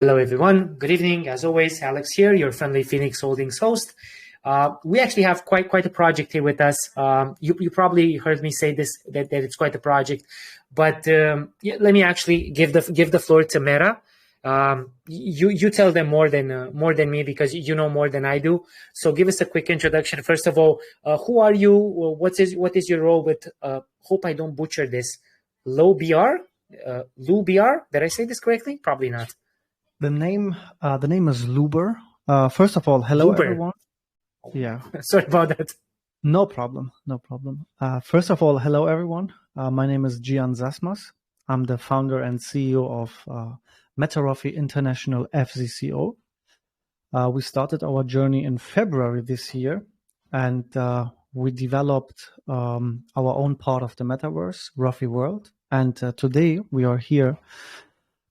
Hello, everyone. Good evening. As always, Alex here, your friendly Phoenix Holdings host. We actually have quite a project here with us. You probably heard me say this that it's quite a project, but yeah, let me actually give the floor to Mera. You tell them more than me because you know more than I do. So give us a quick introduction. First of all, who are you? What is your role with? Hope I don't butcher this. Loobr. Loobr. Did I say this correctly? Probably not. The name is Loobr. First of all, hello Loobr. everyone. Yeah. Sorry about that. No problem. First of all, hello everyone. My name is Gian Zasmas. I'm the founder and CEO of Metarofi International FZCO. We started our journey in February this year, and we developed our own part of the metaverse, Rofi World. And today we are here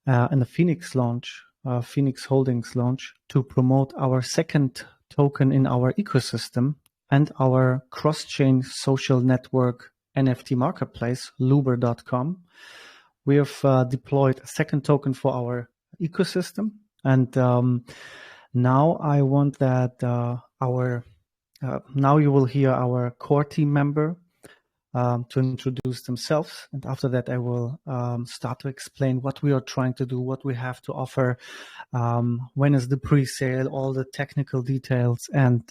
in the Phoenix launch, Phoenix Holdings launch, to promote our second token in our ecosystem and our cross-chain social network NFT marketplace, Loobr.com. We have deployed a second token for our ecosystem, and now I want that now you will hear our core team member to introduce themselves, and after that I will start to explain what we are trying to do, what we have to offer, when is the pre-sale, all the technical details, and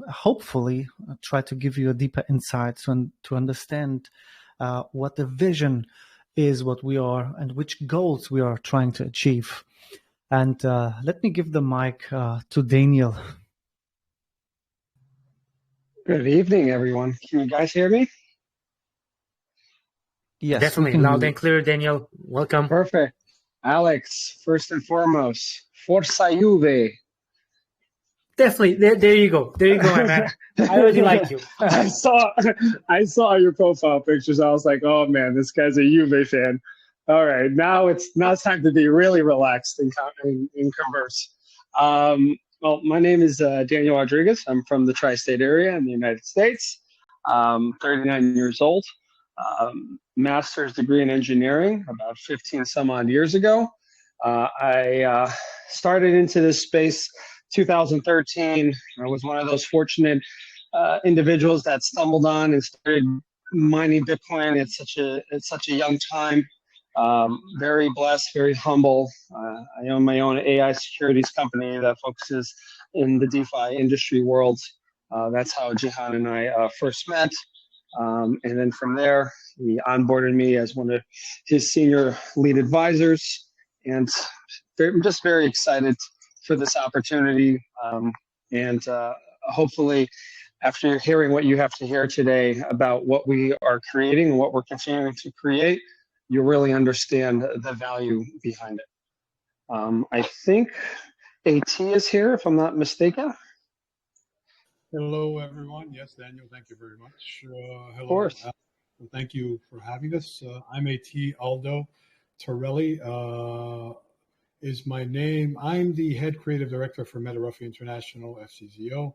hopefully try to give you a deeper insight to understand what the vision is, what we are, and which goals we are trying to achieve. And let me give the mic to Daniel. Good evening, everyone. Can you guys hear me? Yes, definitely. Loud and clear, Daniel. Welcome. Perfect. Alex, first and foremost, Forza Juve. Definitely. There you go. There you go, my man. I already like you. I saw your profile pictures. I was like, oh man, this guy's a Juve fan. All right, now it's time to be really relaxed and converse. Well, my name is Daniel Rodriguez. I'm from the tri-state area in the United States. 39 years old. Master's degree in engineering about 15 some odd years ago. I started into this space 2013. I was one of those fortunate individuals that stumbled on and started mining Bitcoin at such a young time. Very blessed, very humble. I own my own AI securities company that focuses in the DeFi industry world. That's how Jihan and I first met. And then from there, he onboarded me as one of his senior lead advisors. And I'm just very excited for this opportunity. And hopefully, after hearing what you have to hear today about what we are creating and what we're continuing to create, you really understand the value behind it. I think AT is here, if I'm not mistaken. Hello, everyone. Yes, Daniel, thank you very much. Hello. Of course. Thank you for having us. I'm AT Aldo Torelli is my name. I'm the head creative director for Metarofi International, FCZO.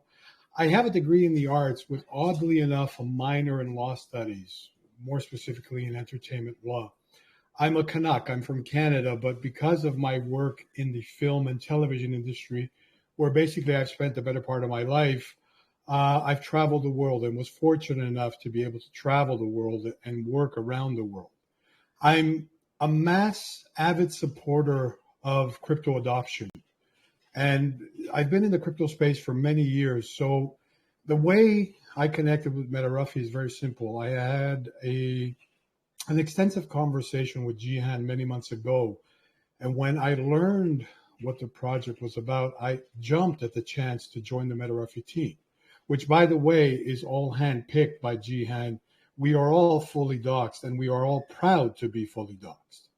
I have a degree in the arts with, oddly enough, a minor in law studies, more specifically in entertainment law. I'm a Canuck. I'm from Canada, but because of my work in the film and television industry, where basically I've spent the better part of my life, I've traveled the world and was fortunate enough to be able to travel the world and work around the world. I'm a mass avid supporter of crypto adoption, and I've been in the crypto space for many years. So the way I connected with Metarofi is very simple. I had an extensive conversation with Jihan many months ago. And when I learned what the project was about, I jumped at the chance to join the Metarofi team, which, by the way, is all handpicked by Jihan. We are all fully doxed, and we are all proud to be fully doxed.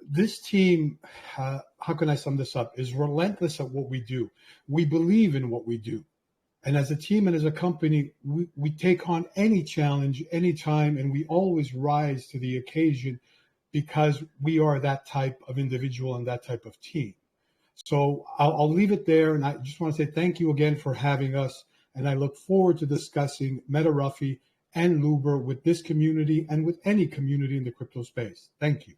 This team, how can I sum this up, is relentless at what we do. We believe in what we do. And as a team and as a company, we take on any challenge, anytime, and we always rise to the occasion because we are that type of individual and that type of team. So I'll leave it there, and I just want to say thank you again for having us, and I look forward to discussing Metarofi and Loobr with this community and with any community in the crypto space. Thank you.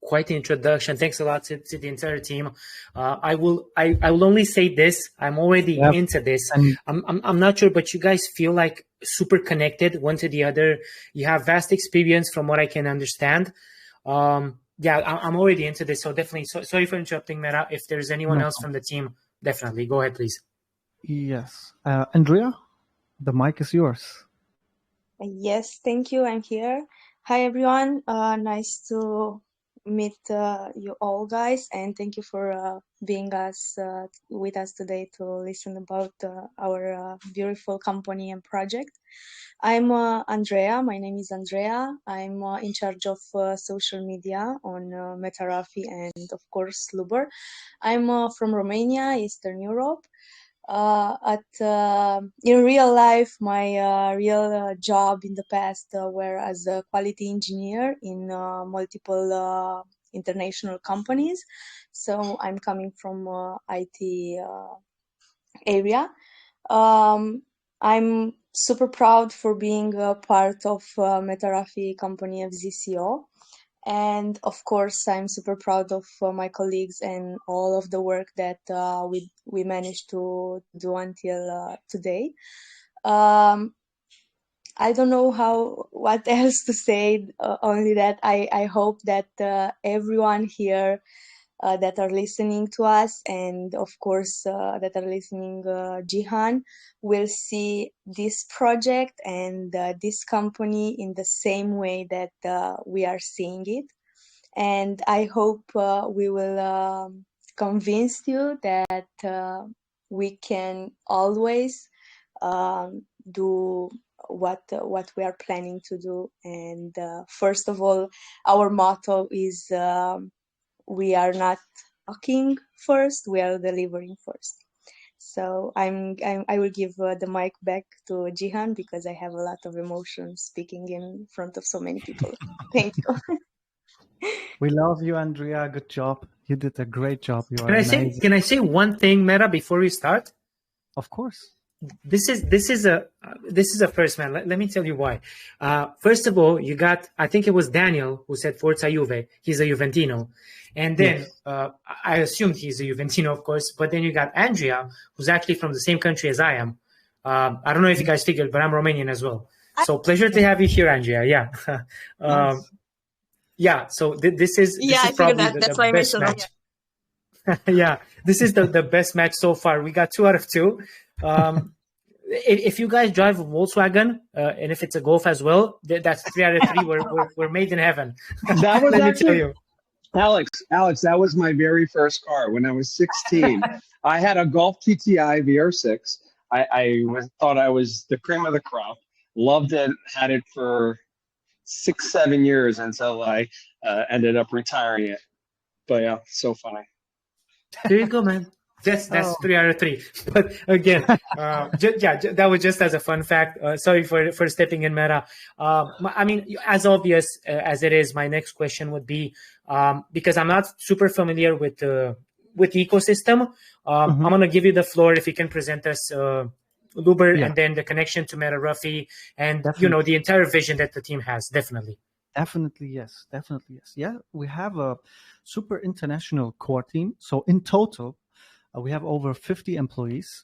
quite the introduction. Thanks a lot to the entire team. I will only say this. I'm already into this. I'm not sure, but you guys feel like super connected one to the other. You have vast experience from what I can understand. Yeah, I'm already into this. So definitely, sorry for interrupting, Mera. If there's anyone else from the team, definitely go ahead, please. Yes. Andrea, the mic is yours. Yes, thank you. I'm here. Hi, everyone. Nice to meet you all, guys, and thank you for being with us today to listen about our beautiful company and project. I'm Andrea. My name is Andrea. I'm in charge of social media on Metarafi and, of course, Loobr. I'm from Romania, Eastern Europe. In real life, my real job in the past were as a quality engineer in multiple international companies. So I'm coming from IT area. I'm super proud for being a part of Metarafi company of ZCO. And of course, I'm super proud of my colleagues and all of the work that we managed to do until today. I don't know what else to say. Only that I hope that everyone here that are listening to us, and of course that are listening Jihan, will see this project and this company in the same way that we are seeing it. And I hope we will convince you that we can always do what we are planning to do. And first of all, our motto is we are not talking first, we are delivering first. So I will give the mic back to Jihan because I have a lot of emotion speaking in front of so many people. Thank you. We love you, Andrea. Good job. You did a great job. You are amazing. Can I say one thing, Mera, before we start? Of course. This is a first, man. Let me tell you why. First of all, you got, I think it was Daniel who said Forza Juve. He's a Juventino. And then I assumed he's a Juventino, of course. But then you got Andrea, who's actually from the same country as I am. I don't know if you guys figured, but I'm Romanian as well. So pleasure to have you here, Andrea. Yeah. Nice. Yeah. So this is probably the best match. Yeah, this is the best match so far. We got 2 out of 2. If you guys drive a Volkswagen, and if it's a Golf as well, that's 3 out of 3. We're made in heaven. That was Let me actually, tell you. Alex, that was my very first car when I was 16. I had a Golf GTI VR6. I thought I was the cream of the crop. Loved it. Had it for 6-7 years until I ended up retiring it. But yeah, so funny. There you go, man. That's 3 out of 3. But again, that was just as a fun fact. Sorry for stepping in, Mera. I mean, as obvious as it is, my next question would be, because I'm not super familiar with the ecosystem. I'm going to give you the floor if you can present us Loobr and then the connection to Metarafi and the entire vision that the team has. Definitely yes. Yeah, we have a super international core team. So in total, we have over 50 employees.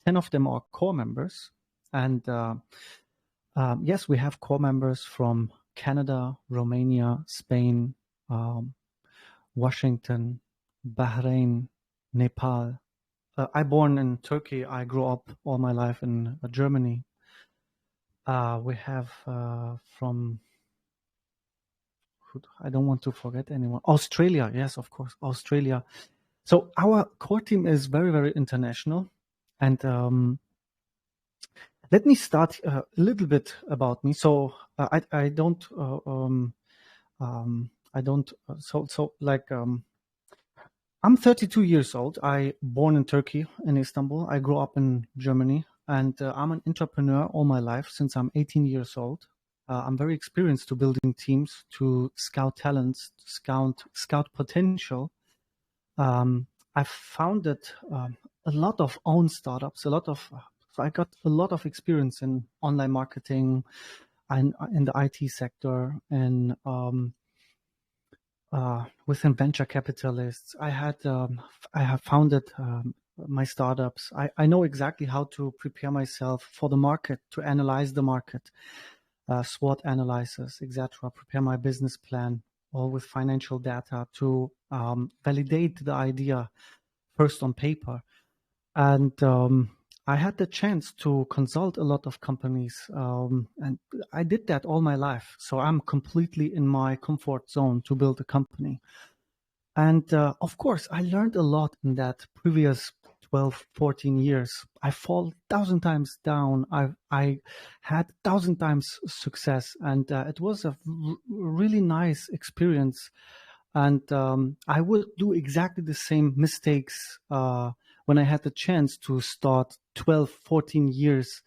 10 of them are core members. And yes, we have core members from Canada, Romania, Spain, Washington, Bahrain, Nepal. I born in Turkey. I grew up all my life in Germany. We have from, I don't want to forget anyone. Australia, yes, of course, Australia. So our core team is very, very international. And let me start a little bit about me. So I don't I'm 32 years old. I born in Turkey, in Istanbul. I grew up in Germany, and I'm an entrepreneur all my life since I'm 18 years old. I'm very experienced to building teams, to scout talents, scout potential. I've founded a lot of own startups, so I got a lot of experience in online marketing and in the IT sector. And within venture capitalists. I have founded my startups. I know exactly how to prepare myself for the market, to analyze the market, SWOT analysis, etc. Prepare my business plan, all with financial data to validate the idea first on paper. And I had the chance to consult a lot of companies, and I did that all my life. So I'm completely in my comfort zone to build a company. And of course, I learned a lot in that previous 12, 14 years. I fall 1,000 times down. I had 1,000 times success, and it was a really nice experience. And I would do exactly the same mistakes when I had the chance to start 12, 14 years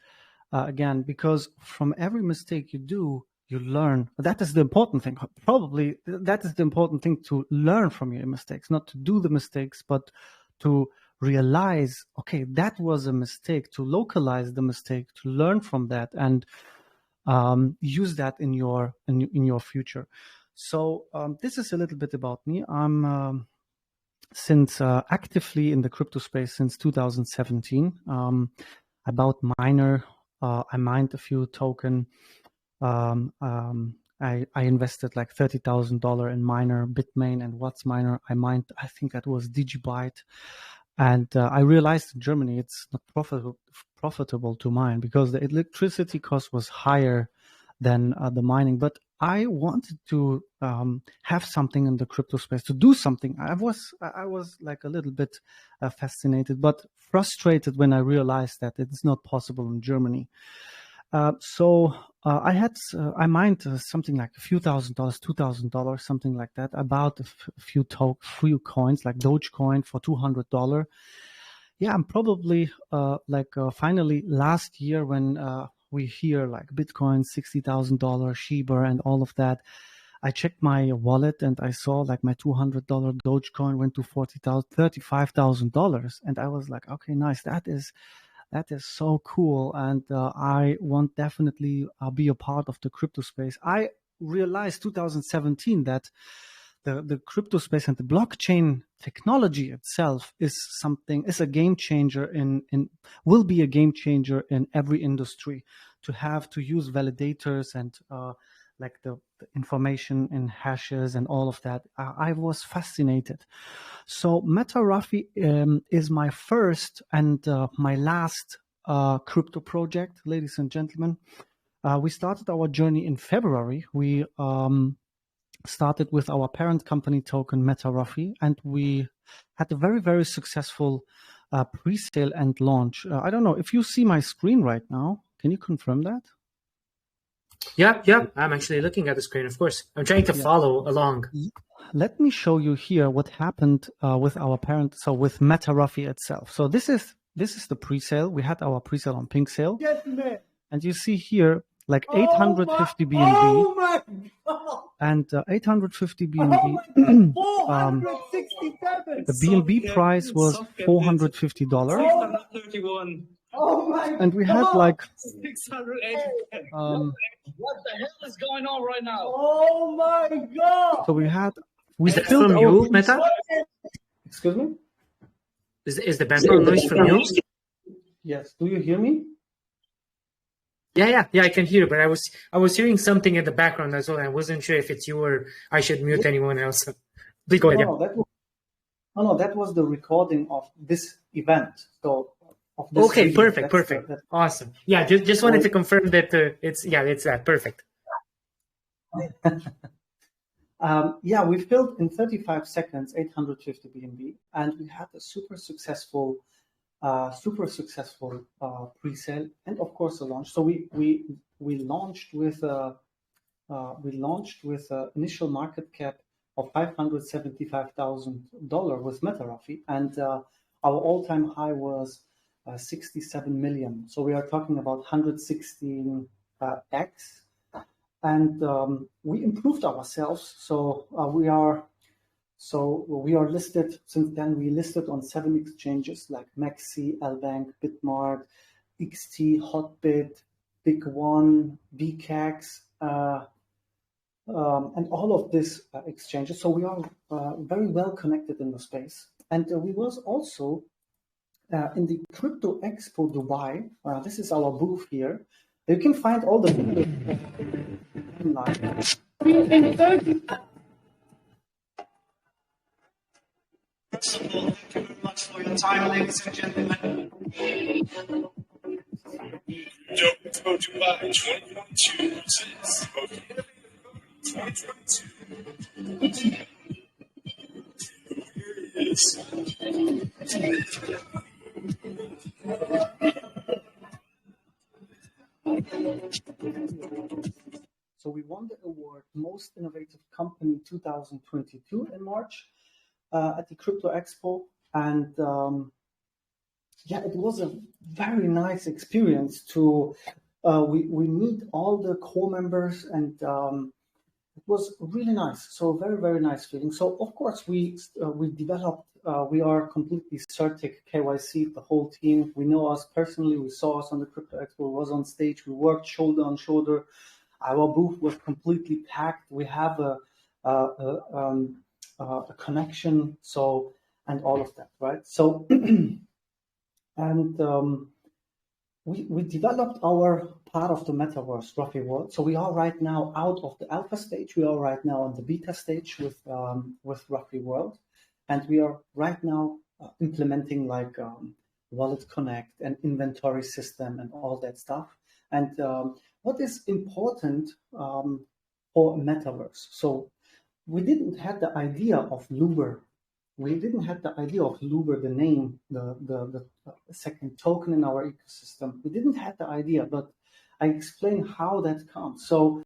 again, because from every mistake you do, you learn. That is the important thing. Probably that is the important thing, to learn from your mistakes, not to do the mistakes, but to realize, okay, that was a mistake, to localize the mistake, to learn from that, and use that in your future. So this is a little bit about me. I'm since actively in the crypto space since 2017. I bought miner. I mined a few token. I invested like $30,000 in miner, Bitmain, and What's miner. I mined, I think that was Digibyte. And I realized in Germany it's not profitable to mine because the electricity cost was higher than the mining. But I wanted to have something in the crypto space, to do something. I was like a little bit fascinated, but frustrated when I realized that it's not possible in Germany. So I mined something like a few $1,000s, $2,000, something like that, about a few coins like Dogecoin for $200. Yeah, I'm probably finally last year when we hear like Bitcoin $60,000, Shiba, and all of that. I checked my wallet and I saw like my $200 Dogecoin went to $35,000, and I was like, okay, nice. That is so cool, and I want definitely be a part of the crypto space. I realized 2017 that the crypto space and the blockchain technology itself is a game changer will be a game changer in every industry. To use validators and like the information in hashes and all of that. I was fascinated. So MetaRafi is my first and my last crypto project, ladies and gentlemen. We started our journey in February. We started with our parent company token MetaRafi, and we had a very, very successful pre-sale and launch. I don't know if you see my screen right now. Can you confirm that? Yeah. I'm actually looking at the screen, of course. I'm trying to follow along. Let me show you here what happened with our parent, so with MetaRafi itself. So this is the pre-sale. We had our pre-sale on Pink Sale. Yes, and you see here like 850 BNB. Oh my God. And 850 BNB. The BNB price was $450. 631. Oh my! And we had like 680. What the hell is going on right now? Oh my God! So we Is that from you, Meta? Excuse me? Is the background noise from you? Yes. Do you hear me? Yeah, I can hear, but I was hearing something in the background as well. I wasn't sure if it's you or I should mute anyone else. Please go ahead. No, that was the recording of this event. So. Okay, video. Perfect. Awesome. Yeah, just wanted to confirm that it's that. Perfect. We filled in 35 seconds 850 BNB, and we had a super successful pre-sale and of course a launch. So we launched with initial market cap of $575,000 with MetaRafi, and our all-time high was 67 million. So we are talking about 116x, and we improved ourselves. So we are listed since then. We listed on 7 exchanges like Maxi, Lbank, Bitmart, XT, Hotbit, Big One, VCAX, and all of this exchanges. So we are very well connected in the space. And we was also in the Crypto Expo Dubai. This is our booth here. You can find all the online. First of all, thank you very much for your time, ladies and gentlemen. Expo Dubai 2022 presents Most Innovative Company 2022. Here it is. So we won the award Most Innovative Company 2022 in March at the Crypto Expo. And yeah, it was a very nice experience to, we meet all the core members, and it was really nice. So very, very nice feeling. So of course we developed, we are completely Certic KYC, the whole team. We know us personally, we saw us on the Crypto Expo, we was on stage, we worked shoulder on shoulder. Our booth was completely packed. We have a connection, so, and all of that, right? So, and we developed our part of the metaverse, Ruffy World. So we are right now out of the alpha stage. We are right now on the beta stage with Ruffy World, and we are right now implementing like Wallet Connect and inventory system and all that stuff. And what is important for metaverse? So we didn't have the idea of Loobr. We didn't have the idea of Loobr, the name, the second token in our ecosystem. We didn't have the idea, but I explain how that comes. So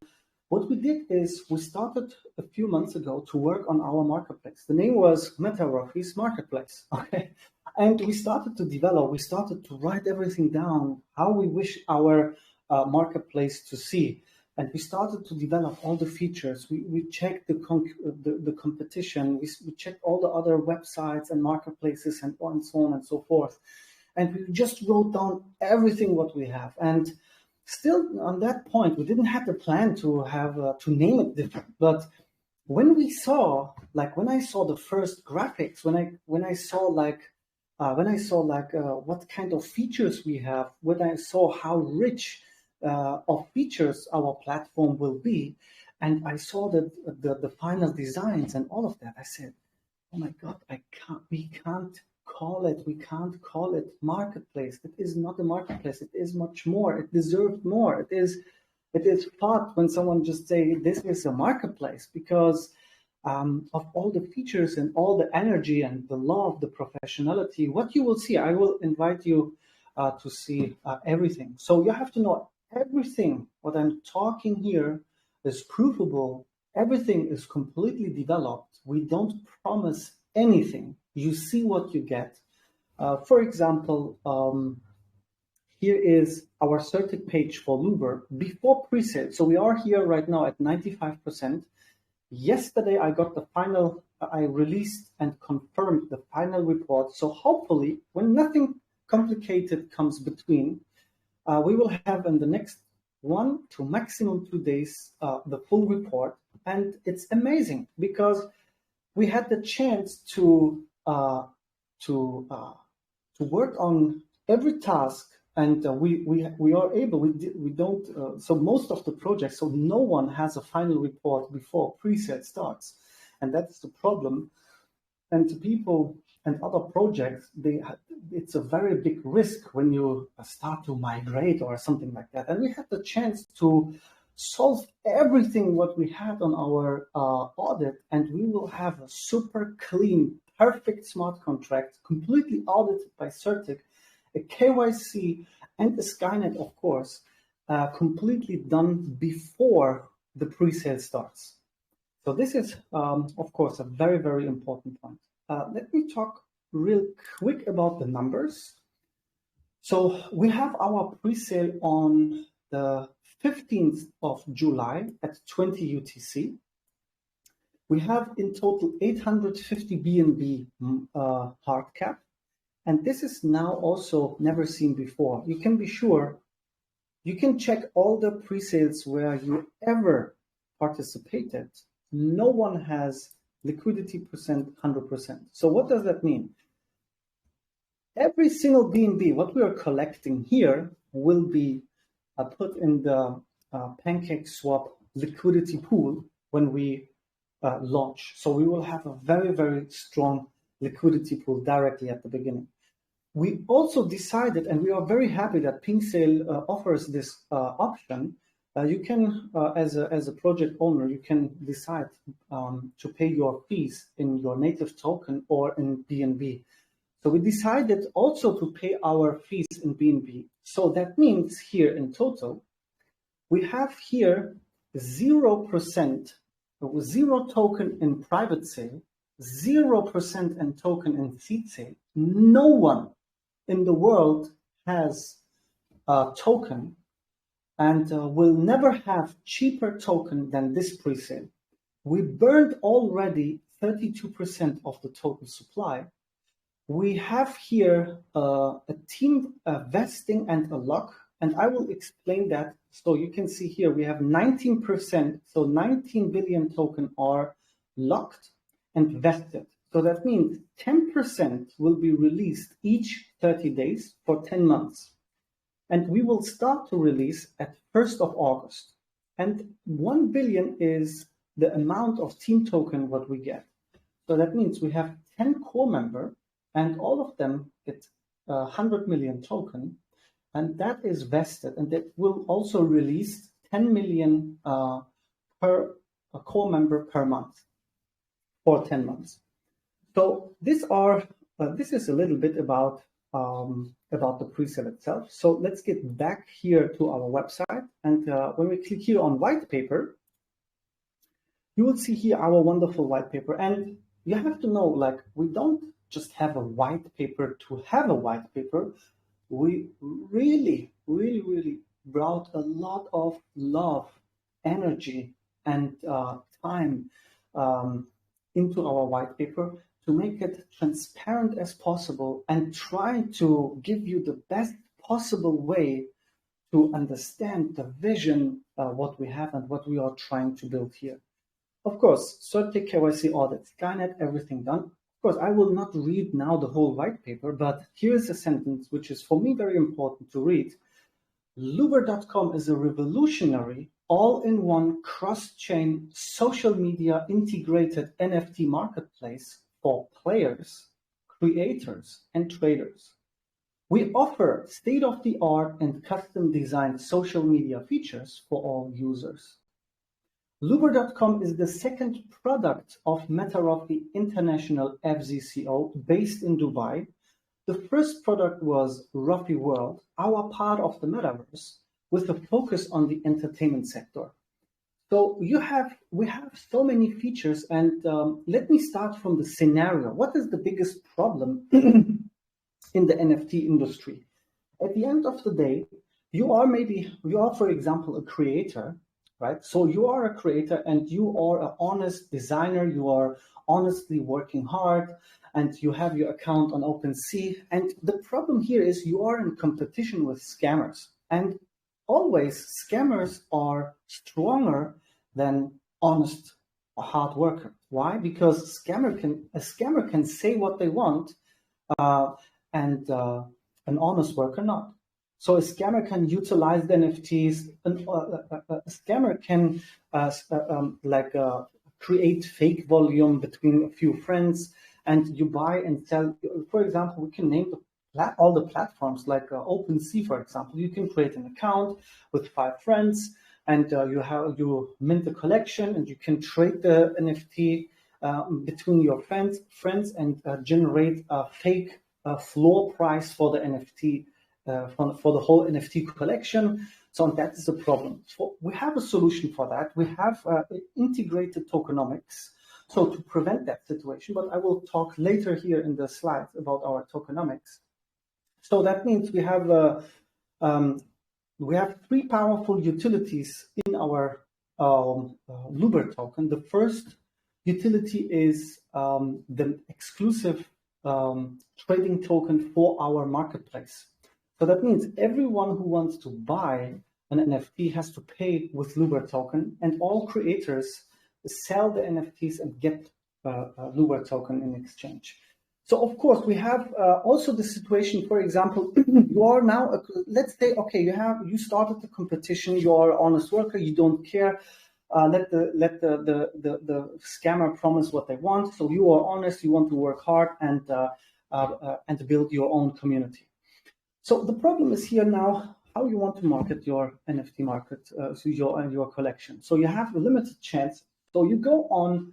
what we did is we started a few months ago to work on our marketplace. The name was MetaRuffy's Marketplace, okay? And we started to develop, we started to write everything down, how we wish our marketplace to see. And we started to develop all the features. We checked the competition. We checked all the other websites and marketplaces and so on and so forth. And we just wrote down everything what we have. And still on that point, we didn't have the plan to have to name it different. But when we saw, like when I saw the first graphics, when I saw what kind of features we have, when I saw how rich of features our platform will be, and I saw the final designs and all of that, I said, oh my God, we can't call it marketplace. It is not a marketplace. It is much more. It deserved more. It is fun when someone just say this is a marketplace, because of all the features and all the energy and the love, the professionality. What you will see, I will invite you to see everything. So you have to know everything what I'm talking here is provable. Everything is completely developed. We don't promise anything. You see what you get. For example, here is our Certic page for Loobr before pre-sale. So we are here right now at 95%. Yesterday, I got the final, I released and confirmed the final report. So hopefully, when nothing complicated comes between, we will have in the next 1 to maximum 2 days the full report. And it's amazing because we had the chance to work on every task, and we are able. We don't. So most of the projects. So no one has a final report before pre-sale starts, and that's the problem. And to people and other projects, it's a very big risk when you start to migrate or something like that. And we had the chance to solve everything what we had on our audit, and we will have a super clean, perfect smart contract, completely audited by Certic, a KYC and a Skynet, of course, completely done before the pre-sale starts. So this is, of course, a very, very important point. Let me talk real quick about the numbers. So we have our pre-sale on the 15th of July at 20 UTC. We have in total 850 BNB hard cap. And this is now also never seen before. You can be sure, you can check all the pre-sales where you ever participated, no one has liquidity percent 100%. So what does that mean? Every single BNB, what we are collecting here, will be put in the PancakeSwap liquidity pool when we launch. So we will have a very, very strong liquidity pool directly at the beginning. We also decided, and we are very happy that PinkSale offers this option. You can, as a project owner, you can decide to pay your fees in your native token or in BNB. So we decided also to pay our fees in BNB. So that means here in total, we have here 0%, 0 token in private sale, 0% in token in seed sale. No one in the world has a token and will never have cheaper token than this pre-sale. We burned already 32% of the total supply. We have here a team vesting and a lock, and I will explain that. So you can see here we have 19%, so 19 billion token are locked and vested. So that means 10% will be released each 30 days for 10 months. And we will start to release at 1st of August. And 1 billion is the amount of team token what we get. So that means we have 10 core members, and all of them get 100 million token, and that is vested, and that will also release 10 million per core member per month for 10 months. So this is a little bit about the pre-sale itself. So let's get back here to our website, and when we click here on white paper, you will see here our wonderful white paper. And you have to know, like, we don't just have a white paper to have a white paper. We really brought a lot of love, energy, and time into our white paper to make it transparent as possible and try to give you the best possible way to understand the vision, what we have and what we are trying to build here. Of course, CertTech KYC audit, Skynet, everything done. Of course, I will not read now the whole white paper, but here's a sentence which is for me very important to read. Loobr.com is a revolutionary, all-in-one, cross-chain, social media integrated NFT marketplace for players, creators, and traders. We offer state-of-the-art and custom-designed social media features for all users. Loobr.com is the second product of Metaroffy International FZCO based in Dubai. The first product was Roffy World, our part of the metaverse, with a focus on the entertainment sector. So we have so many features, and let me start from the scenario. What is the biggest problem in the NFT industry? At the end of the day, you are, for example, a creator, right? So you are a creator and you are an honest designer. You are honestly working hard and you have your account on OpenSea. And the problem here is you are in competition with scammers. And always scammers are stronger than honest hard worker. Why? Because a scammer can say what they want and an honest worker not. So a scammer can utilize the NFTs. A scammer can create fake volume between a few friends, and you buy and sell. For example, we can name all the platforms like OpenSea, for example. You can create an account with 5 friends, and you mint the collection, and you can trade the NFT between your friends and generate a fake floor price for the NFT. For the whole NFT collection. So that is the problem. So we have a solution for that. We have integrated tokenomics. So to prevent that situation, but I will talk later here in the slides about our tokenomics. So that means we have 3 powerful utilities in our Loobr token. The first utility is the exclusive trading token for our marketplace. So that means everyone who wants to buy an NFT has to pay with Loobr token, and all creators sell the NFTs and get a Loobr token in exchange. So of course we have also the situation, for example, you are now, let's say, okay, you started the competition, you are an honest worker, you don't care, let the scammer promise what they want. So you are honest, you want to work hard and build your own community. So the problem is here now, how you want to market your NFT market, so your collection. So you have a limited chance. So you go on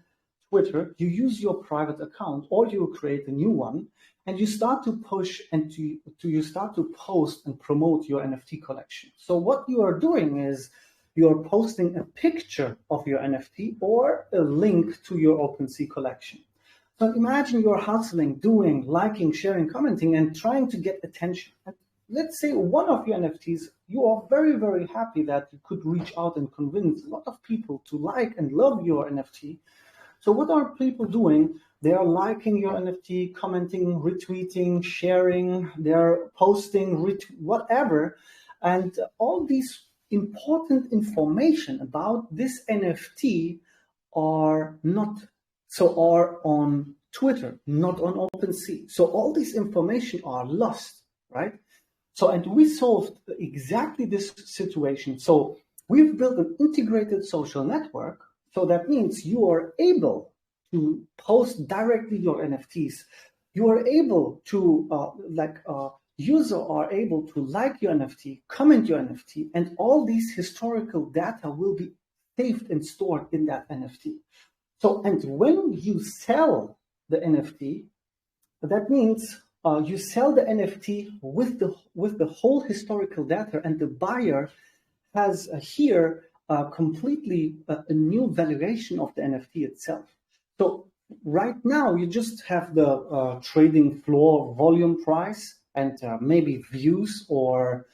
Twitter, you use your private account, or you create a new one, and you start to push and you start to post and promote your NFT collection. So what you are doing is you are posting a picture of your NFT or a link to your OpenSea collection. So imagine you're hustling, doing, liking, sharing, commenting, and trying to get attention. And let's say one of your NFTs, you are very, very happy that you could reach out and convince a lot of people to like and love your NFT. So what are people doing? They are liking your NFT, commenting, retweeting, sharing, they're posting, whatever. And all these important information about this NFT are on Twitter, not on OpenSea. So all this information are lost, right? So, and we solved exactly this situation. So we've built an integrated social network. So that means you are able to post directly your NFTs. You are able to, users are able to like your NFT, comment your NFT, and all these historical data will be saved and stored in that NFT. So, and when you sell the NFT, that means you sell the NFT with the whole historical data, and the buyer has here completely a new valuation of the NFT itself. So right now you just have the trading floor volume price and maybe views or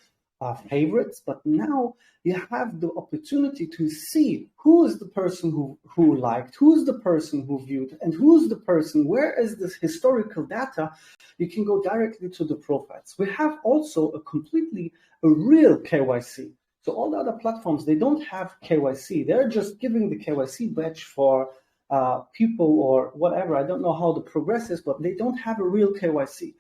favorites, but now you have the opportunity to see who is the person who liked, who's the person who viewed, and who's the person, where is this historical data. You can go directly to the profiles. We have also a real KYC. So all the other platforms, they don't have KYC. They're just giving the KYC badge for people or whatever. I don't know how the progress is, but they don't have a real KYC.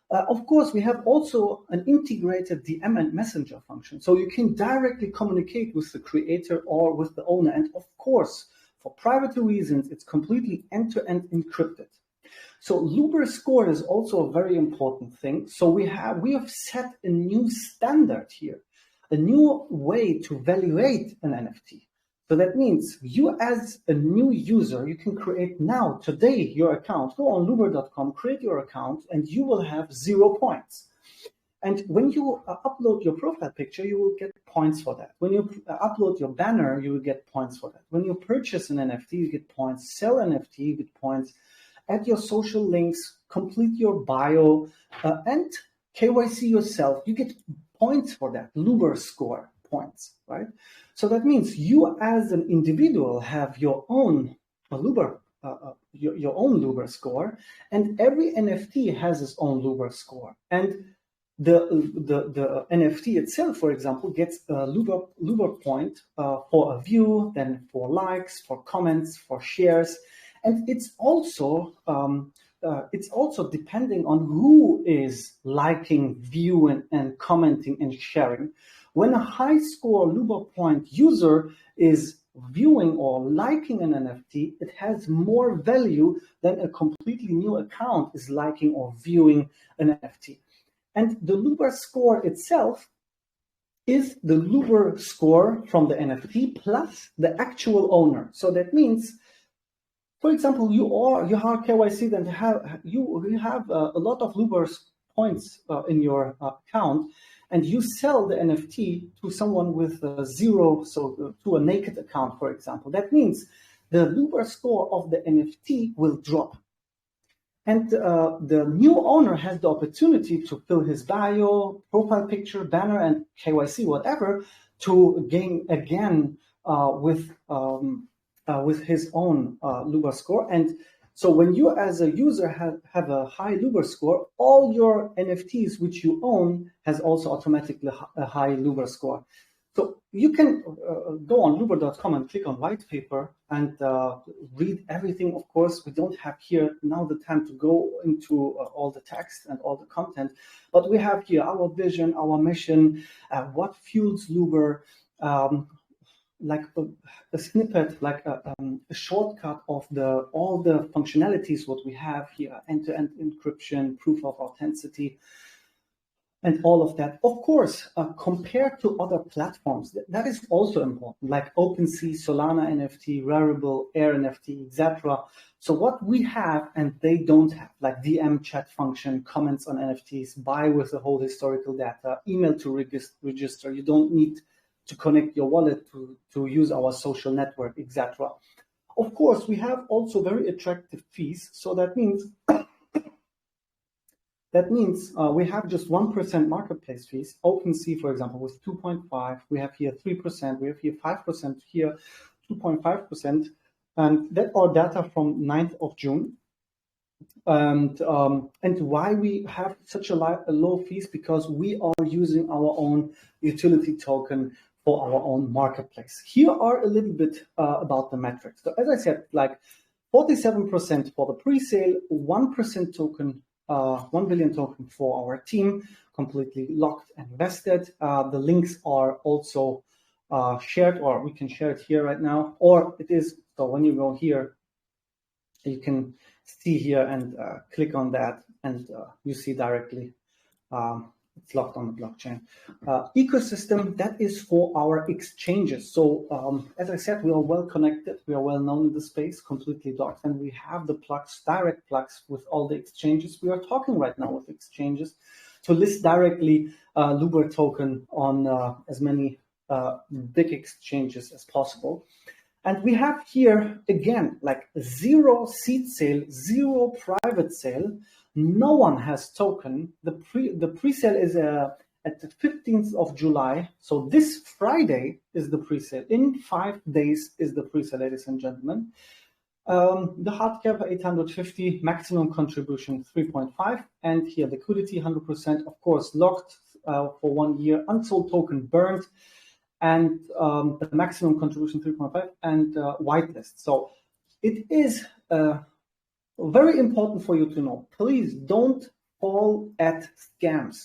Of course, we have also an integrated DM and messenger function. So you can directly communicate with the creator or with the owner. And of course, for privacy reasons, it's completely end-to-end encrypted. So Loobr score is also a very important thing. So we have set a new standard here, a new way to evaluate an NFT. So that means you as a new user, you can create now, today, your account. Go on Loobr.com, create your account, and you will have 0 points. And when you upload your profile picture, you will get points for that. When you upload your banner, you will get points for that. When you purchase an NFT, you get points. Sell NFT, you get points. Add your social links, complete your bio, and KYC yourself. You get points for that. Loobr score points, right? So that means you as an individual have your own Loobr, your own Loobr score, and every NFT has its own Loobr score. And the NFT itself, for example, gets a Loobr point for a view, then for likes, for comments, for shares, and it's also depending on who is liking, viewing, and commenting and sharing. When a high score Loobr point user is viewing or liking an NFT, it has more value than a completely new account is liking or viewing an NFT. And the Loobr score itself is the Loobr score from the NFT plus the actual owner. So that means, for example, you have KYC, then you have a lot of Loobr points in your account, and you sell the NFT to someone with 0, so to a naked account, for example. That means the Loobr score of the NFT will drop. And the new owner has the opportunity to fill his bio, profile picture, banner, and KYC, whatever, to gain again with his own Loobr score. And so when you as a user have a high Loobr score, all your NFTs which you own has also automatically a high Loobr score. So you can go on loobr.com and click on white paper and read everything. Of course, we don't have here now the time to go into all the text and all the content, but we have here our vision, our mission, what fuels Loobr, like a snippet, like a shortcut of all the functionalities what we have here, end-to-end encryption, proof of authenticity, and all of that. Of course, compared to other platforms, that is also important, like OpenSea, Solana NFT, Rarible, Air NFT, etc. So what we have and they don't have, like DM chat function, comments on NFTs, buy with the whole historical data, email to register. You don't need to connect your wallet to use our social network, etc. Of course, we have also very attractive fees. So that means we have just 1% marketplace fees. OpenSea, for example, was 2.5. We have here 3%. We have here 5%. Here 2.5%, and that are data from 9th of June. And why we have such a low fees? Because we are using our own utility token for our own marketplace. Here are a little bit about the metrics. So as I said, like 47% for the pre-sale, 1% token. 1 billion token for our team, completely locked and vested. The links are also shared, or we can share it here right now, or it is, so when you go here, you can see here and click on that, and you see directly it's locked on the blockchain. Ecosystem, that is for our exchanges. So as I said, we are well connected, we are well known in the space, completely docked, and we have the plugs, direct plugs with all the exchanges. We are talking right now with exchanges to list directly Loobr token on as many big exchanges as possible. And we have here, again, like 0 seed sale, 0 private sale. No one has token. The pre-sale is at the 15th of July. So this Friday is the pre-sale. In 5 days is the pre-sale, ladies and gentlemen. The hard cap 850, maximum contribution 3.5, and here liquidity 100%, of course, locked for 1 year, unsold token burned, and the maximum contribution 3.5, and whitelist. So it is very important for you to know. Please don't fall at scams.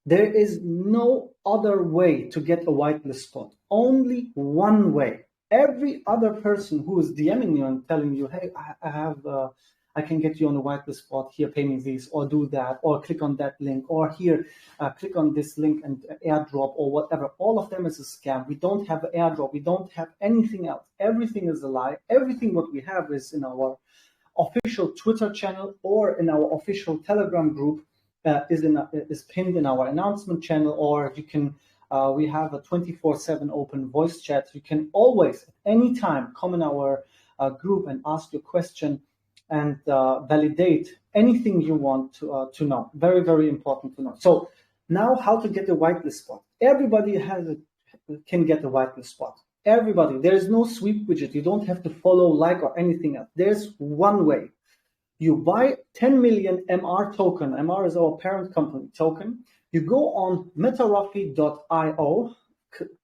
There is no other way to get a whitelist spot. Only one way. Every other person who is DMing you and telling you, hey, I can get you on a whitelist spot, here, pay me this, or do that, or click on that link, or here, click on this link and airdrop, or whatever. All of them is a scam. We don't have an airdrop. We don't have anything else. Everything is a lie. Everything what we have is in our official Twitter channel or in our official Telegram group, is pinned in our announcement channel, or you can, we have a 24/7 open voice chat. You can always, at any time, come in our group and ask your question and validate anything you want to know. Very, very important to know. So now how to get a whitelist spot. Everybody can get a whitelist spot. Everybody. There is no sweep widget. You don't have to follow, like, or anything else. There's one way. You buy 10 million MR token. MR is our parent company token. You go on metarofi.io,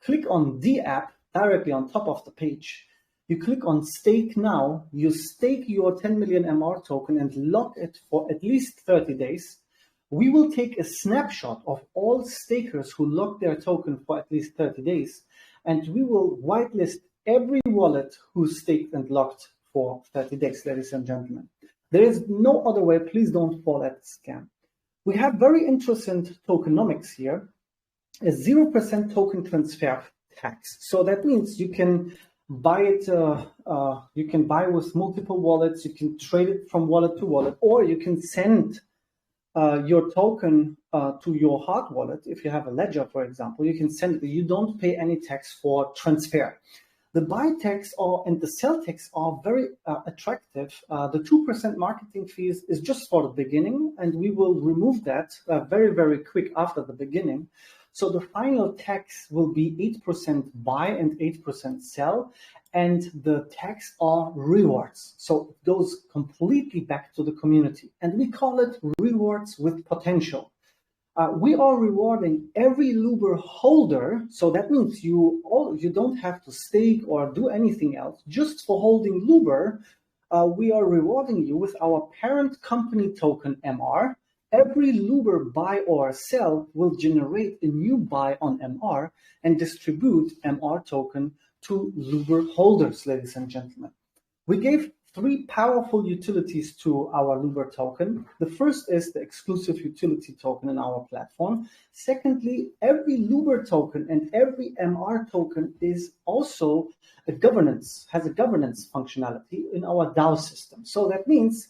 click on the app directly on top of the page. You click on stake now. You stake your 10 million MR token and lock it for at least 30 days. We will take a snapshot of all stakers who lock their token for at least 30 days. And we will whitelist every wallet who staked and locked for 30 days, ladies and gentlemen. There is no other way. Please don't fall at the scam. We have very interesting tokenomics here. A 0% token transfer tax. So that means you can buy it. You can buy with multiple wallets. You can trade it from wallet to wallet, or you can send your token to your hard wallet. If you have a ledger, for example, you can send it. You don't pay any tax for transfer. The buy tax and the sell tax are very attractive. The 2% marketing fees is just for the beginning, and we will remove that very, very quick after the beginning. So the final tax will be 8% buy and 8% sell, and the tax are rewards. So it goes completely back to the community, and we call it rewards with potential. We are rewarding every Loobr holder, so that means you don't have to stake or do anything else. Just for holding Loobr, we are rewarding you with our parent company token MR. Every Loobr buy or sell will generate a new buy on MR and distribute MR token to Loobr holders, ladies and gentlemen. We gave 3 powerful utilities to our Loobr token. The first is the exclusive utility token in our platform. Secondly, every Loobr token and every MR token is also has a governance functionality in our DAO system. So that means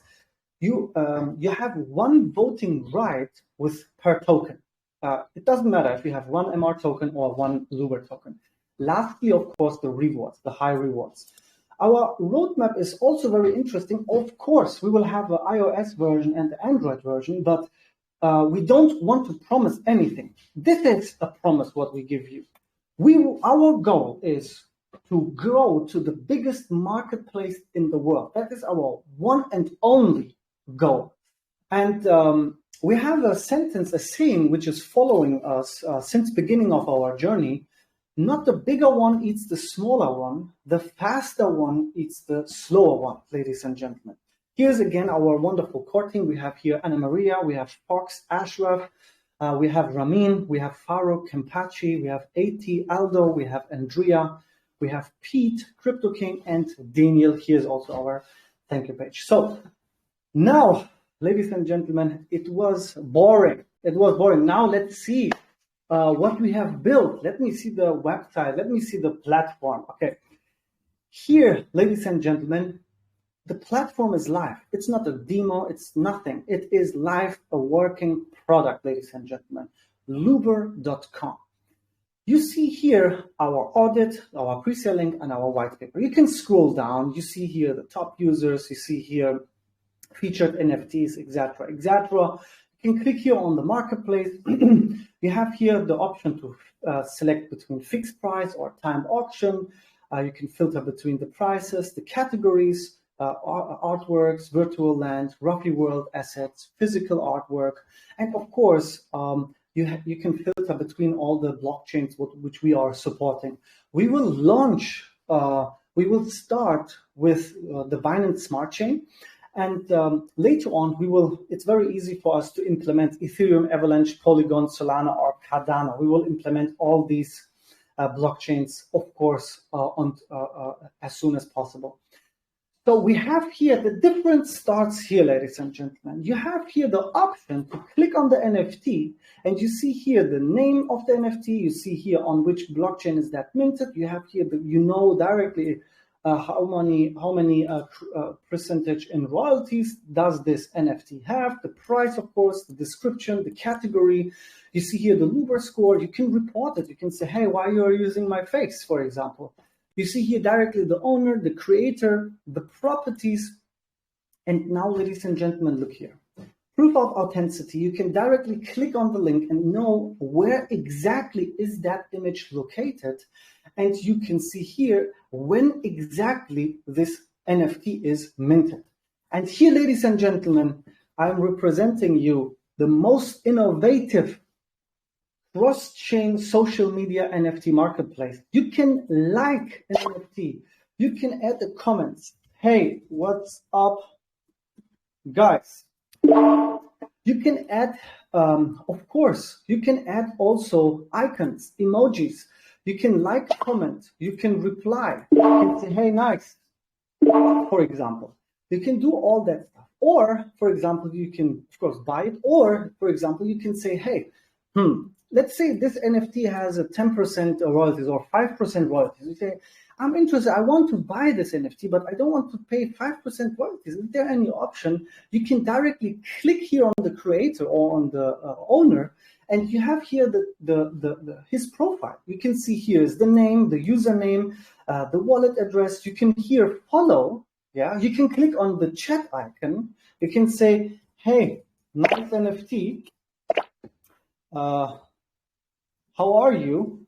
you have one voting right per token. It doesn't matter if you have one MR token or one Loobr token. Lastly, of course, the rewards, the high rewards. Our roadmap is also very interesting. Of course, we will have the iOS version and the Android version, but we don't want to promise anything. This is a promise what we give you. Our goal is to grow to the biggest marketplace in the world. That is our one and only goal. And we have a saying which is following us since beginning of our journey. Not the bigger one eats the smaller one, the faster one eats the slower one, ladies and gentlemen. Here's again our wonderful core team. We have here Anna Maria, we have Fox, Ashraf, we have Ramin, we have Farouk, Kempachi, we have AT, Aldo, we have Andrea, we have Pete, Crypto King, and Daniel. Here's also our thank you page. So now, ladies and gentlemen, it was boring. Now let's see what we have built. Let me see the website. Let me see the platform. Okay. Here, ladies and gentlemen, the platform is live. It's not a demo. It's nothing. It is live, a working product, ladies and gentlemen. Loobr.com. You see here our audit, our pre-sale link, and our white paper. You can scroll down. You see here the top users. You see here featured NFTs, etc., etc. You can click here on the marketplace. You have here the option to select between fixed price or timed auction. You can filter between the prices, the categories, artworks, virtual land, roughly world assets, physical artwork, and of course, you can filter between all the blockchains which we are supporting. We will launch, we will start with the Binance Smart Chain. And later on, it's very easy for us to implement Ethereum, Avalanche, Polygon, Solana, or Cardano. We will implement all these blockchains, of course, as soon as possible. So we have here, the difference starts here, ladies and gentlemen. You have here the option to click on the NFT, and you see here the name of the NFT. You see here on which blockchain is that minted. You have here, directly how many percentage in royalties does this NFT have, the price, of course, the description, the category. You see here the Loobr score. You can report it. You can say, hey, why you are using my face, for example. You see here directly the owner, the creator, the properties. And now, ladies and gentlemen, look here. Proof of authenticity. You can directly click on the link and know where exactly is that image located. And you can see here when exactly this NFT is minted. And here, ladies and gentlemen, I'm representing you the most innovative cross-chain social media NFT marketplace. You can like an NFT. You can add the comments. Hey, what's up, guys? You can add, of course, you can add also icons, emojis. You can like, comment. You can reply. You can say, hey, nice, for example. You can do all that stuff. Or, for example, you can, of course, buy it. Or, for example, you can say, hey, let's say this NFT has a 10% royalties or 5% royalties. You say, I'm interested, I want to buy this NFT, but I don't want to pay 5% royalties. Is there any option? You can directly click here on the creator or on the owner, and you have here his profile. You can see here is the name, the username, the wallet address. You can here follow. Yeah, you can click on the chat icon. You can say, hey, nice NFT. How are you?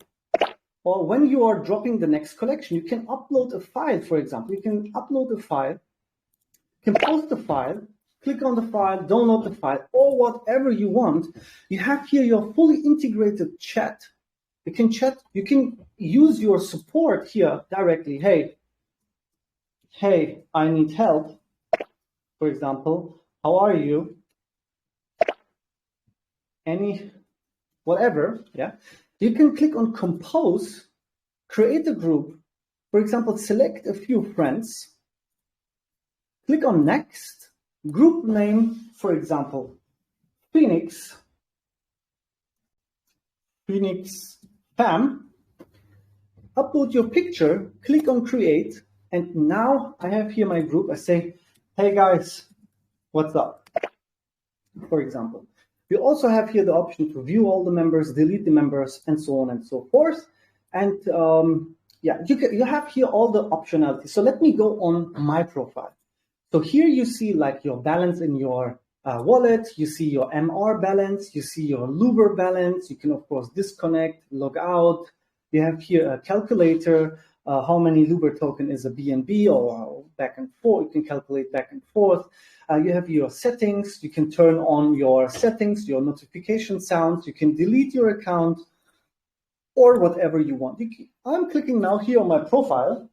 Or when you are dropping the next collection, you can upload a file, for example. You can upload a file, you can post the file, click on the file, download the file, or whatever you want. You have here your fully integrated chat. You can chat, you can use your support here directly. Hey, I need help. For example, how are you? Whatever, yeah. You can click on compose, create a group. For example, select a few friends. Click on next, group name, for example, Phoenix Fam. Upload your picture, click on create, and now I have here my group. I say, hey guys, what's up? For example. You also have here the option to view all the members, delete the members, and so on and so forth. And yeah, you have here all the optionality. So let me go on my profile. So here you see like your balance in your wallet, you see your MR balance, you see your Loobr balance. You can of course disconnect, log out. You have here a calculator, how many Loobr token is a BNB or back and forth. You can calculate back and forth. You have your settings. You can turn on your settings, your notification sounds. You can delete your account or whatever you want. I'm clicking now here on my profile.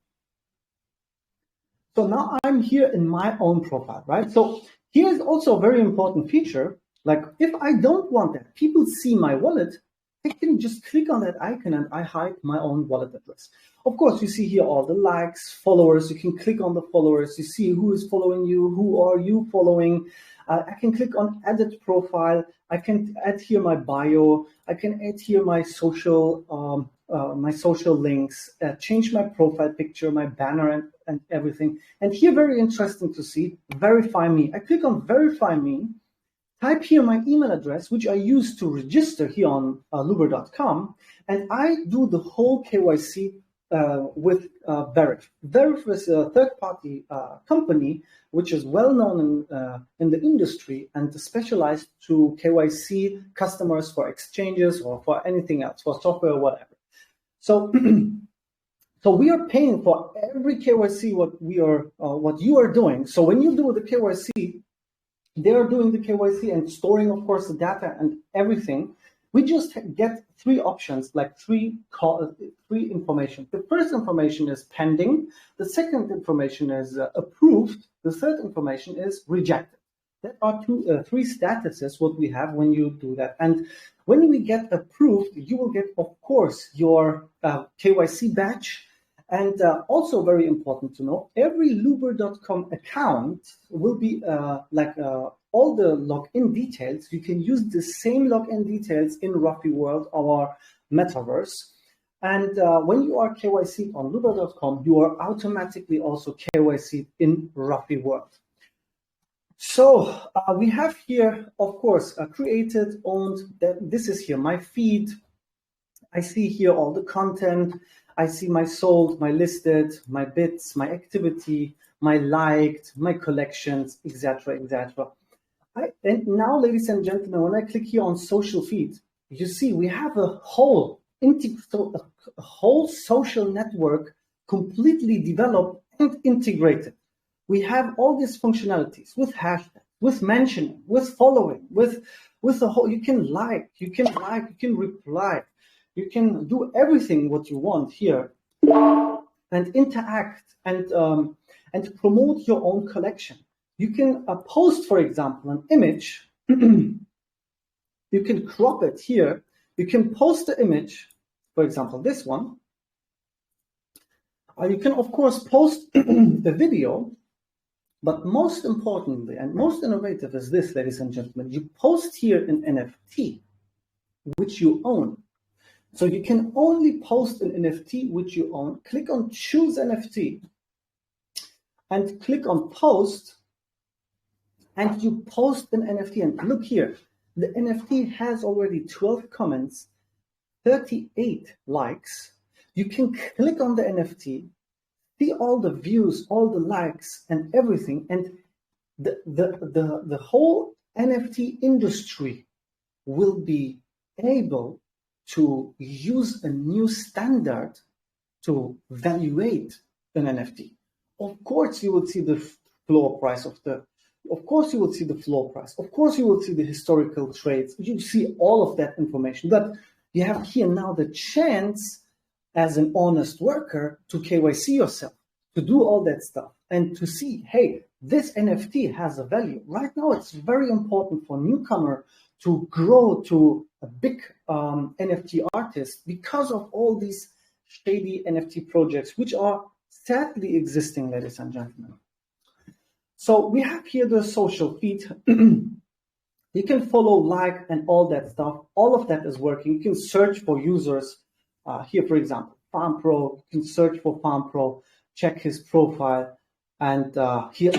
So now I'm here in my own profile, right? So here's also a very important feature. Like if I don't want that people see my wallet, I can just click on that icon and I hide my own wallet address. Of course, you see here all the likes, followers. You can click on the followers. You see who is following you, who are you following. I can click on edit profile. I can add here my bio. I can add here my social links, change my profile picture, my banner, and everything. And here, very interesting to see, verify me. I click on verify me. Type here my email address, which I use to register here on Loobr.com, and I do the whole KYC with Verif. Verif is a third-party company which is well known in the industry and specialized to KYC customers for exchanges or for anything else, for software or whatever. So, so we are paying for every KYC what you are doing. So when you do the KYC, they are doing the KYC and storing, of course, the data and everything. We just get three options, like three information. The first information is pending. The second information is approved. The third information is rejected. There are three statuses what we have when you do that. And when we get approved, you will get, of course, your KYC badge. And also very important to know, every Loobr.com account will be all the login details. You can use the same login details in Ruffy World, our metaverse. And when you are KYC on Loobr.com, you are automatically also KYC in Ruffy World. So we have here, of course, created, owned. This is here my feed. I see here all the content. I see my sold, my listed, my bits, my activity, my liked, my collections, etc., etc. And now, ladies and gentlemen, when I click here on social feed, you see we have a whole social network completely developed and integrated. We have all these functionalities with hashtags, with mentioning, with following, with the whole. You can reply. You can do everything what you want here and interact and promote your own collection. You can post, for example, an image. You can crop it here. You can post the image, for example, this one. You can, of course, post the video. But most importantly and most innovative is this, ladies and gentlemen. You post here an NFT, which you own. So you can only post an NFT which you own. Click on choose NFT and click on post, and you post an NFT. And look here, the NFT has already 12 comments, 38 likes. You can click on the NFT, see all the views, all the likes and everything. And the whole NFT industry will be able to use a new standard to evaluate an NFT. Of course, you will see the floor price of of course, you will see the floor price. Of course, you will see the historical trades. You see all of that information. But you have here now the chance as an honest worker to KYC yourself, to do all that stuff and to see, hey, this NFT has a value. Right now, it's very important for newcomer to grow to a big NFT artist because of all these shady NFT projects, which are sadly existing, ladies and gentlemen. So we have here the social feed. You can follow, like, and all that stuff. All of that is working. You can search for users. Here, for example, FarmPro. You can search for FarmPro, check his profile, and here.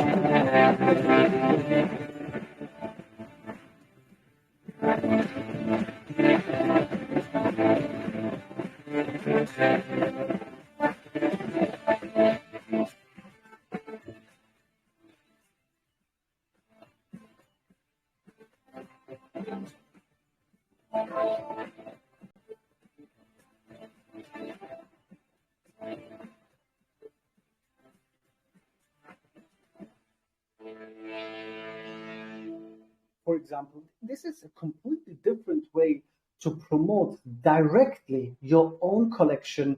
For example, this is a completely different way to promote directly your own collection,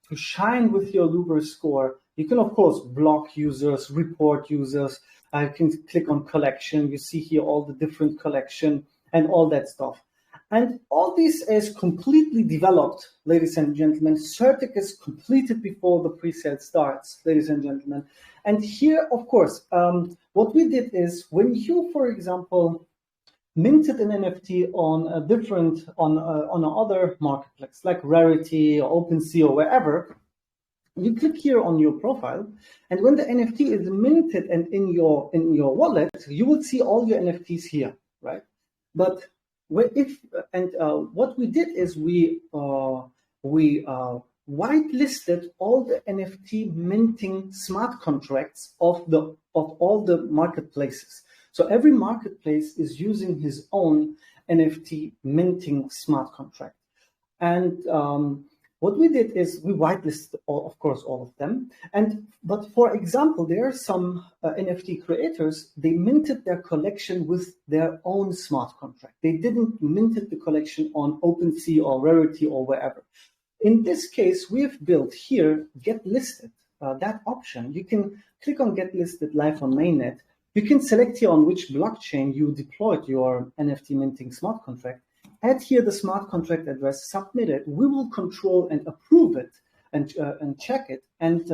to shine with your Loobr score. You can, of course, block users, report users. You can click on collection. You see here all the different collection and all that stuff. And all this is completely developed, ladies and gentlemen. Certic is completed before the pre-sale starts, ladies and gentlemen. And here, of course, what we did is when you, for example, minted an NFT on a different, on another marketplace like Rarity or OpenSea or wherever, you click here on your profile, and when the NFT is minted and in your wallet, you will see all your NFTs here, right? But what we did is we whitelisted all the NFT minting smart contracts of all the marketplaces. So every marketplace is using his own NFT minting smart contract. And what we did is we whitelisted, of course, all of them. But for example, there are some NFT creators, they minted their collection with their own smart contract. They didn't minted the collection on OpenSea or Rarity or wherever. In this case, we've built here, Get Listed, that option. You can click on Get Listed live on mainnet. You can select here on which blockchain you deployed your NFT minting smart contract. Add here the smart contract address, submit it. We will control and approve it and check it. And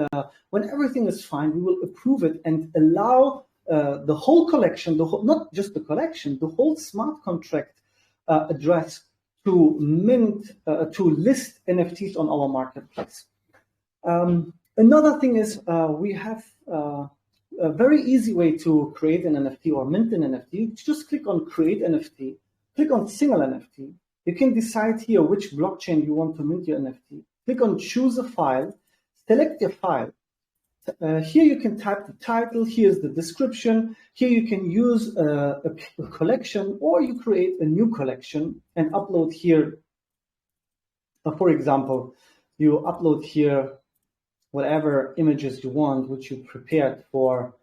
when everything is fine, we will approve it and allow the whole collection, not just the collection, the whole smart contract address to list NFTs on our marketplace. Another thing is we have a very easy way to create an NFT or mint an NFT. Just click on Create NFT, click on Single NFT. You can decide here which blockchain you want to mint your NFT. Click on Choose a File, select your file. Here you can type the title, here's the description. Here you can use a collection, or you create a new collection and upload here. For example, you upload here whatever images you want, which you prepared for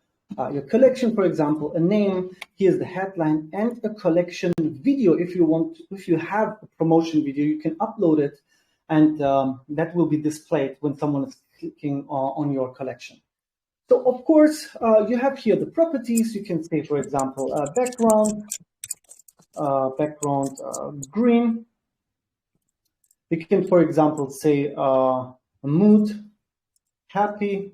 your collection. For example, a name, here's the headline, and a collection video. If you have a promotion video, you can upload it, and that will be displayed when someone is clicking on your collection. So of course, you have here the properties. You can say, for example, background green. You can, for example, say mood, happy,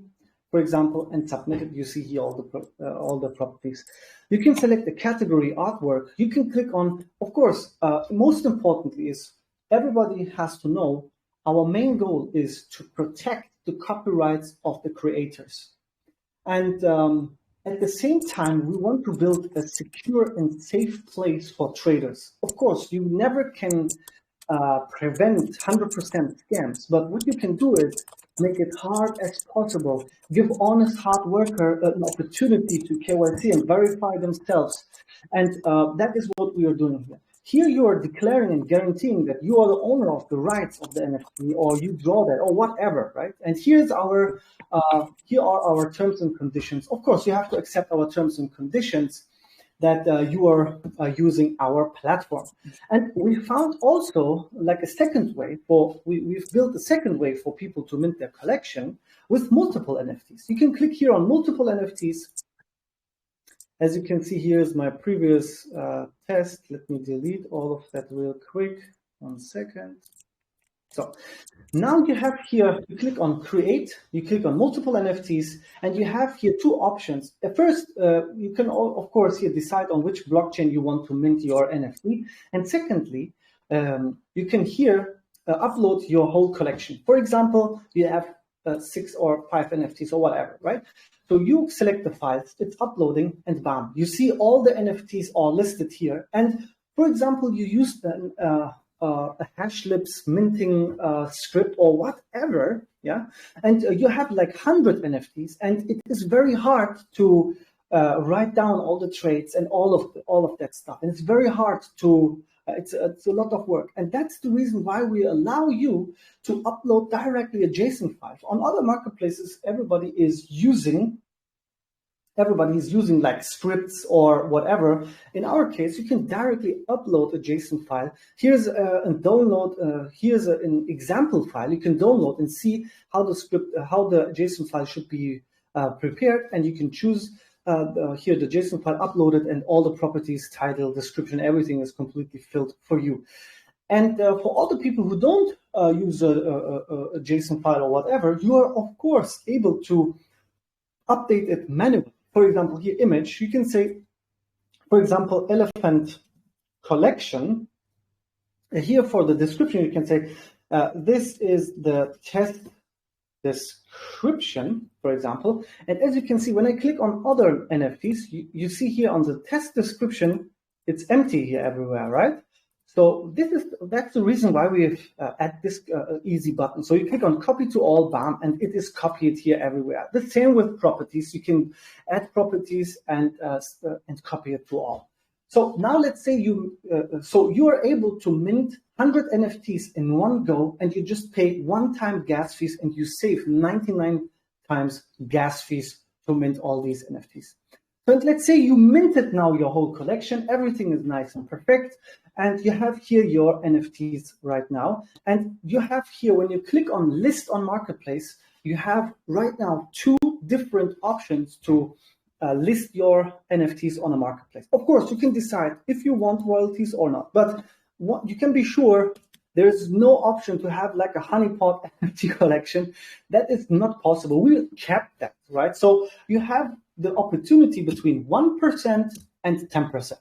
for example, and submit it. You see here all the properties. You can select the category artwork. You can click on, of course, most importantly is everybody has to know our main goal is to protect the copyrights of the creators. And at the same time, we want to build a secure and safe place for traders. Of course, you never can prevent 100% scams, but what you can do is make it hard as possible, give honest hard worker an opportunity to KYC and verify themselves. And that is what we are doing here. Here you are declaring and guaranteeing that you are the owner of the rights of the NFT, or you draw that, or whatever, right? And here's our here are our terms and conditions. Of course, you have to accept our terms and conditions. that you are using our platform. And we found also like a second way we've built a second way for people to mint their collection with multiple NFTs. You can click here on multiple NFTs. As you can see, here is my previous test. Let me delete all of that real quick. 1 second. So now you have here, you click on create, you click on multiple NFTs, and you have here two options. At first, you can, of course, here decide on which blockchain you want to mint your NFT. And secondly, you can here upload your whole collection. For example, you have 6 or 5 NFTs or whatever, right? So you select the files, it's uploading, and bam, you see all the NFTs are listed here. And for example, you use a Hashlips minting script or whatever, yeah, and you have like 100 NFTs, and it is very hard to write down all the trades and all of that stuff, and it's very hard to. It's a lot of work, and that's the reason why we allow you to upload directly a JSON file. On other marketplaces, everybody is using like scripts or whatever. In our case, you can directly upload a JSON file. Here's a download. Here's an example file you can download and see how the JSON file should be prepared, and you can choose. Here the JSON file uploaded, and all the properties, title, description, everything is completely filled for you. And for all the people who don't use a JSON file or whatever, you are of course able to update it manually. For example, here image, you can say, for example, elephant collection. Here for the description, you can say, this is the test description, for example. And as you can see, when I click on other NFTs, you see here on the test description, it's empty here everywhere, right? So that's the reason why we've add this easy button. So you click on copy to all, bam, and it is copied here everywhere. The same with properties. You can add properties and copy it to all. So now let's say you are able to mint 100 NFTs in one go, and you just pay one-time gas fees, and you save 99 times gas fees to mint all these NFTs. So let's say you minted now your whole collection, everything is nice and perfect, and you have here your NFTs right now. And you have here, when you click on list on marketplace, you have right now 2 different options to list your NFTs on a marketplace. Of course, you can decide if you want royalties or not, but you can be sure there's no option to have like a honeypot NFT collection. That is not possible. We kept that, right? So you have the opportunity between 1% and 10%.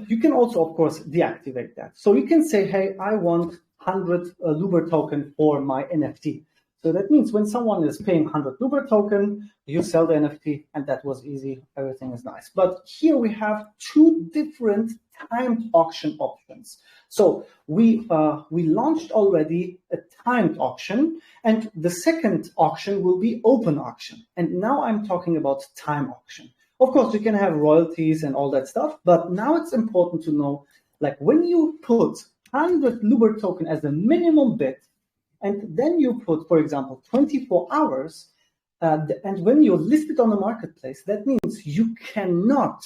You can also, of course, deactivate that. So you can say, hey, I want 100 Loobr token for my NFT. So that means when someone is paying 100 Loobr token, you sell the NFT, and that was easy. Everything is nice. But here we have 2 different timed auction options. So we launched already a timed auction, and the second auction will be open auction. And now I'm talking about time auction. Of course, you can have royalties and all that stuff, but now it's important to know, like when you put 100 Loobr token as a minimum bid, and then you put, for example, 24 hours, and when you list it on the marketplace, that means you cannot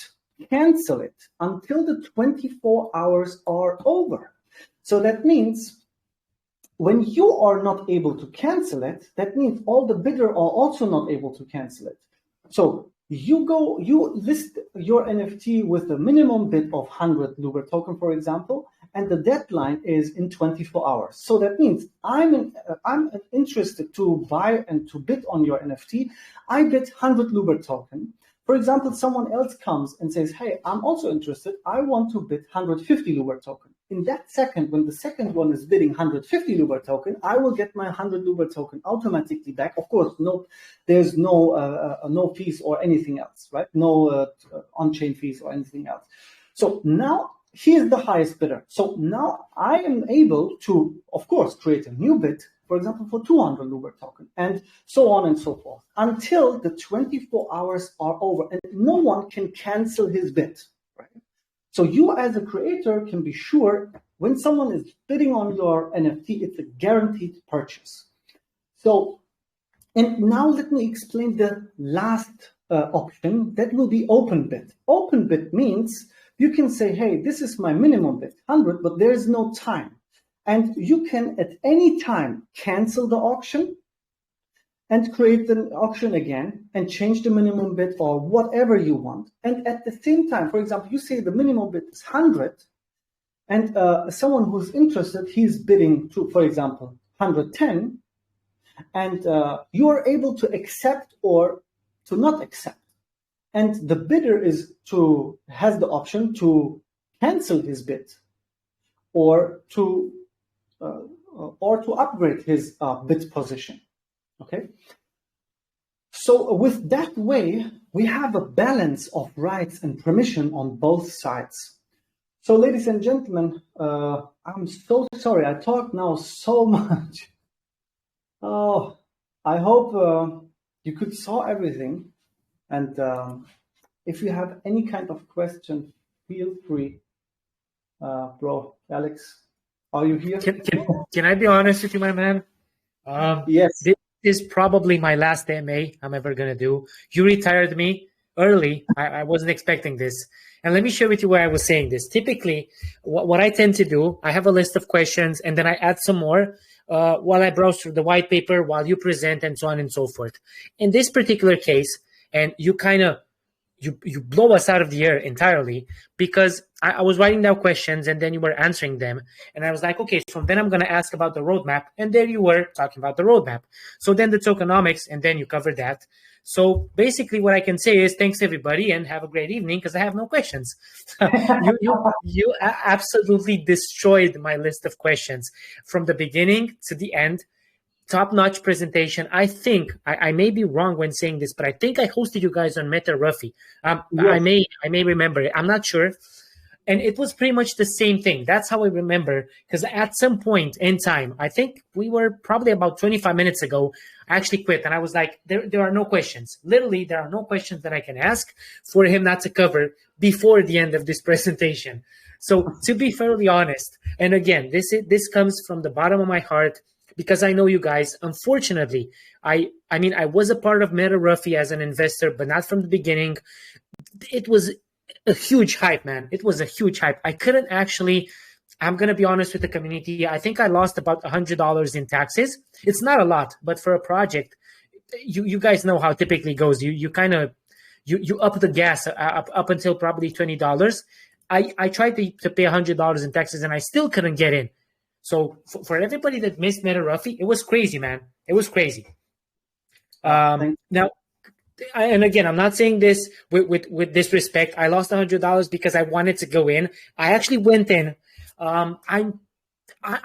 cancel it until the 24 hours are over. So that means when you are not able to cancel it, that means all the bidder are also not able to cancel it. So you list your NFT with a minimum bid of 100 Loobr token, for example, and the deadline is in 24 hours. So that means I'm interested to buy and to bid on your NFT. I bid 100 Loobr token. For example, someone else comes and says, hey, I'm also interested. I want to bid 150 Loobr token. In that second, when the second one is bidding 150 Loobr token, I will get my 100 Loobr token automatically back. Of course, there's no fees or anything else, right? No on-chain fees or anything else. So now here's the highest bidder. So now I am able to, of course, create a new bid, for example, for 200 Loobr token, and so on and so forth, until the 24 hours are over, and no one can cancel his bid, right? So you as a creator can be sure when someone is bidding on your NFT, it's a guaranteed purchase. So, and now let me explain the last option that will be open bid. Open bid means you can say, hey, this is my minimum bid, 100, but there is no time. And you can at any time cancel the auction and create the auction again and change the minimum bid or whatever you want. And at the same time, for example, you say the minimum bid is 100 and someone who's interested, he's bidding to, for example, 110, and you are able to accept or to not accept. And the bidder has the option to cancel his bid or to upgrade his bid position. Okay. So with that way, we have a balance of rights and permission on both sides. So, ladies and gentlemen, I'm so sorry. I talk now so much. Oh, I hope you could saw everything. And if you have any kind of question, feel free. Bro, Alex, are you here? Can I be honest with you, my man? Yes. This is probably my last MA I'm ever going to do. You retired me early. I wasn't expecting this. And let me share with you why I was saying this. Typically, what I tend to do, I have a list of questions and then I add some more while I browse through the white paper, while you present, and so on and so forth. In this particular case, and you kind of you blow us out of the air entirely, because I was writing down questions and then you were answering them. And I was like, okay, so then I'm going to ask about the roadmap. And there you were talking about the roadmap. So then the tokenomics, and then you covered that. So basically what I can say is thanks everybody and have a great evening, because I have no questions. you absolutely destroyed my list of questions from the beginning to the end. Top-notch presentation. I think I may be wrong when saying this, but I think I hosted you guys on Meta Ruffy. Yes. I may remember it. I'm not sure. And it was pretty much the same thing. That's how I remember, because at some point in time, I think we were probably about 25 minutes ago, I actually quit. And I was like, there are no questions. Literally, there are no questions that I can ask for him not to cover before the end of this presentation. So to be fairly honest, and again, this comes from the bottom of my heart, because I know you guys. Unfortunately, I mean, I was a part of Meta Ruffy as an investor, but not from the beginning. It was a huge hype, man. It was a huge hype. I couldn't actually, I'm going to be honest with the community. I think I lost about $100 in taxes. It's not a lot, but for a project, you guys know how typically goes. You kind of, you up the gas up until probably $20. I tried to pay $100 in taxes and I still couldn't get in. So for everybody that missed Meta Ruffy, it was crazy, man. It was crazy. Now, and again, I'm not saying this with disrespect. I lost $100 because I wanted to go in. I actually went in. I'm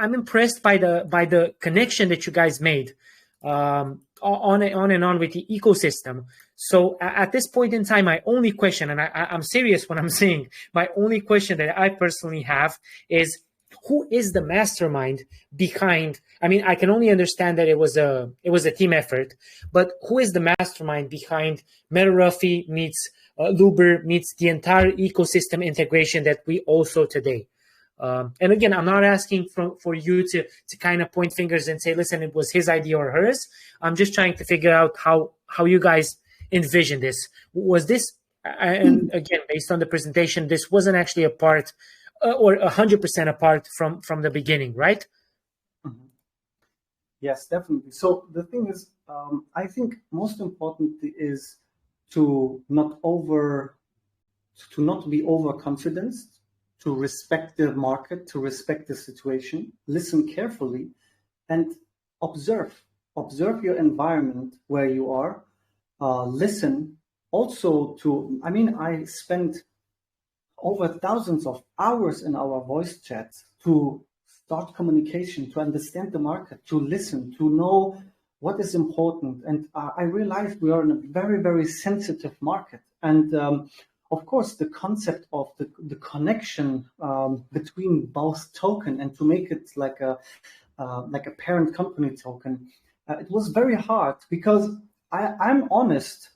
impressed by the connection that you guys made on and on with the ecosystem. So at this point in time, my only question, and I'm serious when I'm saying, my only question that I personally have is, who is the mastermind behind? I mean, I can only understand that it was a team effort, but who is the mastermind behind Meta Ruffy meets Loobr meets the entire ecosystem integration that we also today? And again, I'm not asking for you to kind of point fingers and say, listen, it was his idea or hers. I'm just trying to figure out how you guys envision this. Was this, and again, based on the presentation, this wasn't actually a part or 100% apart from the beginning, right? Mm-hmm. Yes, definitely. So the thing is, I think most important is to not be overconfident, to respect the market, to respect the situation, listen carefully, and observe your environment where you are. Listen also to, I mean, I spent over thousands of hours in our voice chats to start communication, to understand the market, to listen, to know what is important. And I realized we are in a very, very sensitive market. And of course, the concept of the connection between both token and to make it like a parent company token, it was very hard because I'm honest.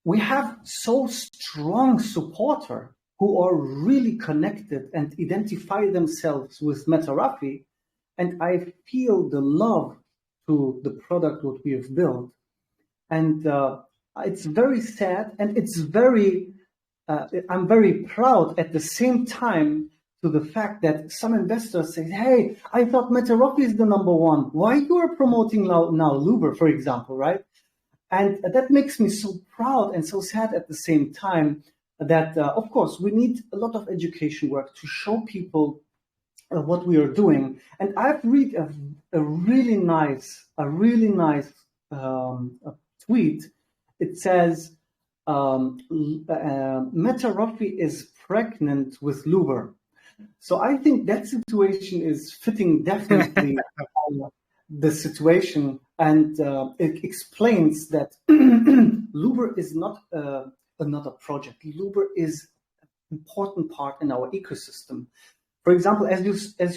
We have so strong supporters who are really connected and identify themselves with Meta Ruffy, and I feel the love to the product what we have built. And it's very sad, and it's very, I'm very proud at the same time to the fact that some investors say, hey, I thought Metaropi is the number one. Why you are promoting now Loobr, for example, right? And that makes me so proud and so sad at the same time that, of course, we need a lot of education work to show people what we are doing. And I've read a really nice tweet. It says, Metarofi is pregnant with Loobr. So I think that situation is fitting definitely the situation, and it explains that Loobr is not another project. Loobr is an important part in our ecosystem. For example, as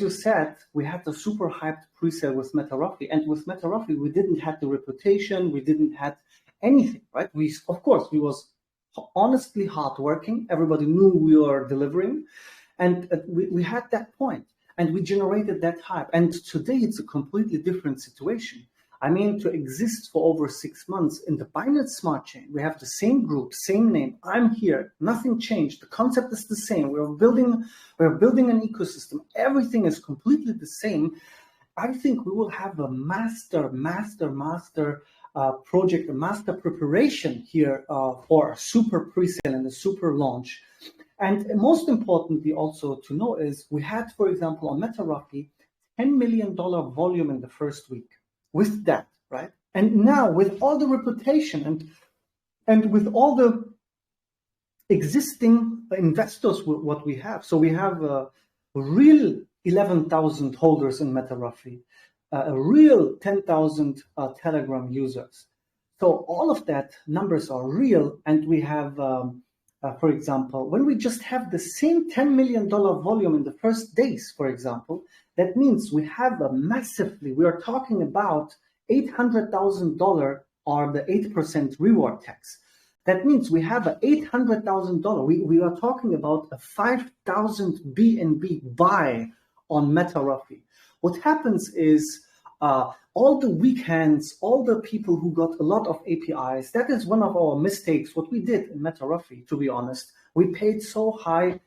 you said, we had the super hyped pre-sale with Metarofi, and with Metarofi we didn't have the reputation, we didn't have anything, right? We was honestly hardworking. Everybody knew we were delivering, and we had that point, and we generated that hype. And today it's a completely different situation. I mean, to exist for over 6 months in the Binance Smart Chain, we have the same group, same name. I'm here. Nothing changed. The concept is the same. We're building an ecosystem. Everything is completely the same. I think we will have a master project, a master preparation here for a super pre-sale and a super launch. And most importantly, also to know is we had, for example, on Metarofi, $10 million volume in the first week. With that, right? And now with all the reputation and with all the existing investors, what we have. So we have a real 11,000 holders in Metarofi, a real 10,000 Telegram users. So all of that numbers are real, and we have, for example, when we just have the same $10 million volume in the first days, for example, that means we have we are talking about $800,000 or the 8% reward tax. That means we have a $800,000. We are talking about a 5,000 BNB buy on Metarofi. What happens is all the weekends, all the people who got a lot of APIs, that is one of our mistakes, what we did in Metarofi, to be honest. We paid so high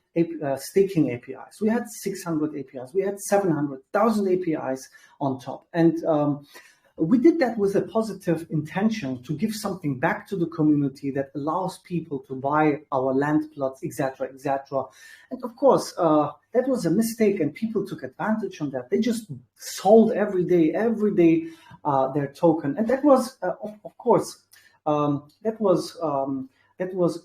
staking APIs. We had 600 APIs. We had 700,000 APIs on top. And we did that with a positive intention to give something back to the community that allows people to buy our land plots, etc., etc. And of course, that was a mistake, and people took advantage of that. They just sold every day their token, and that was, of course, that was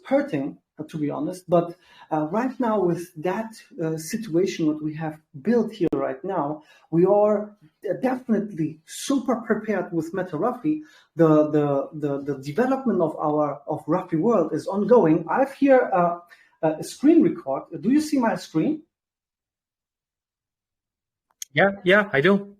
hurting, to be honest. But right now, with that situation, what we have built here right now, we are definitely super prepared with Metarofi. The development of Rafi World is ongoing. I have here a screen record. Do you see my screen? Yeah, I do.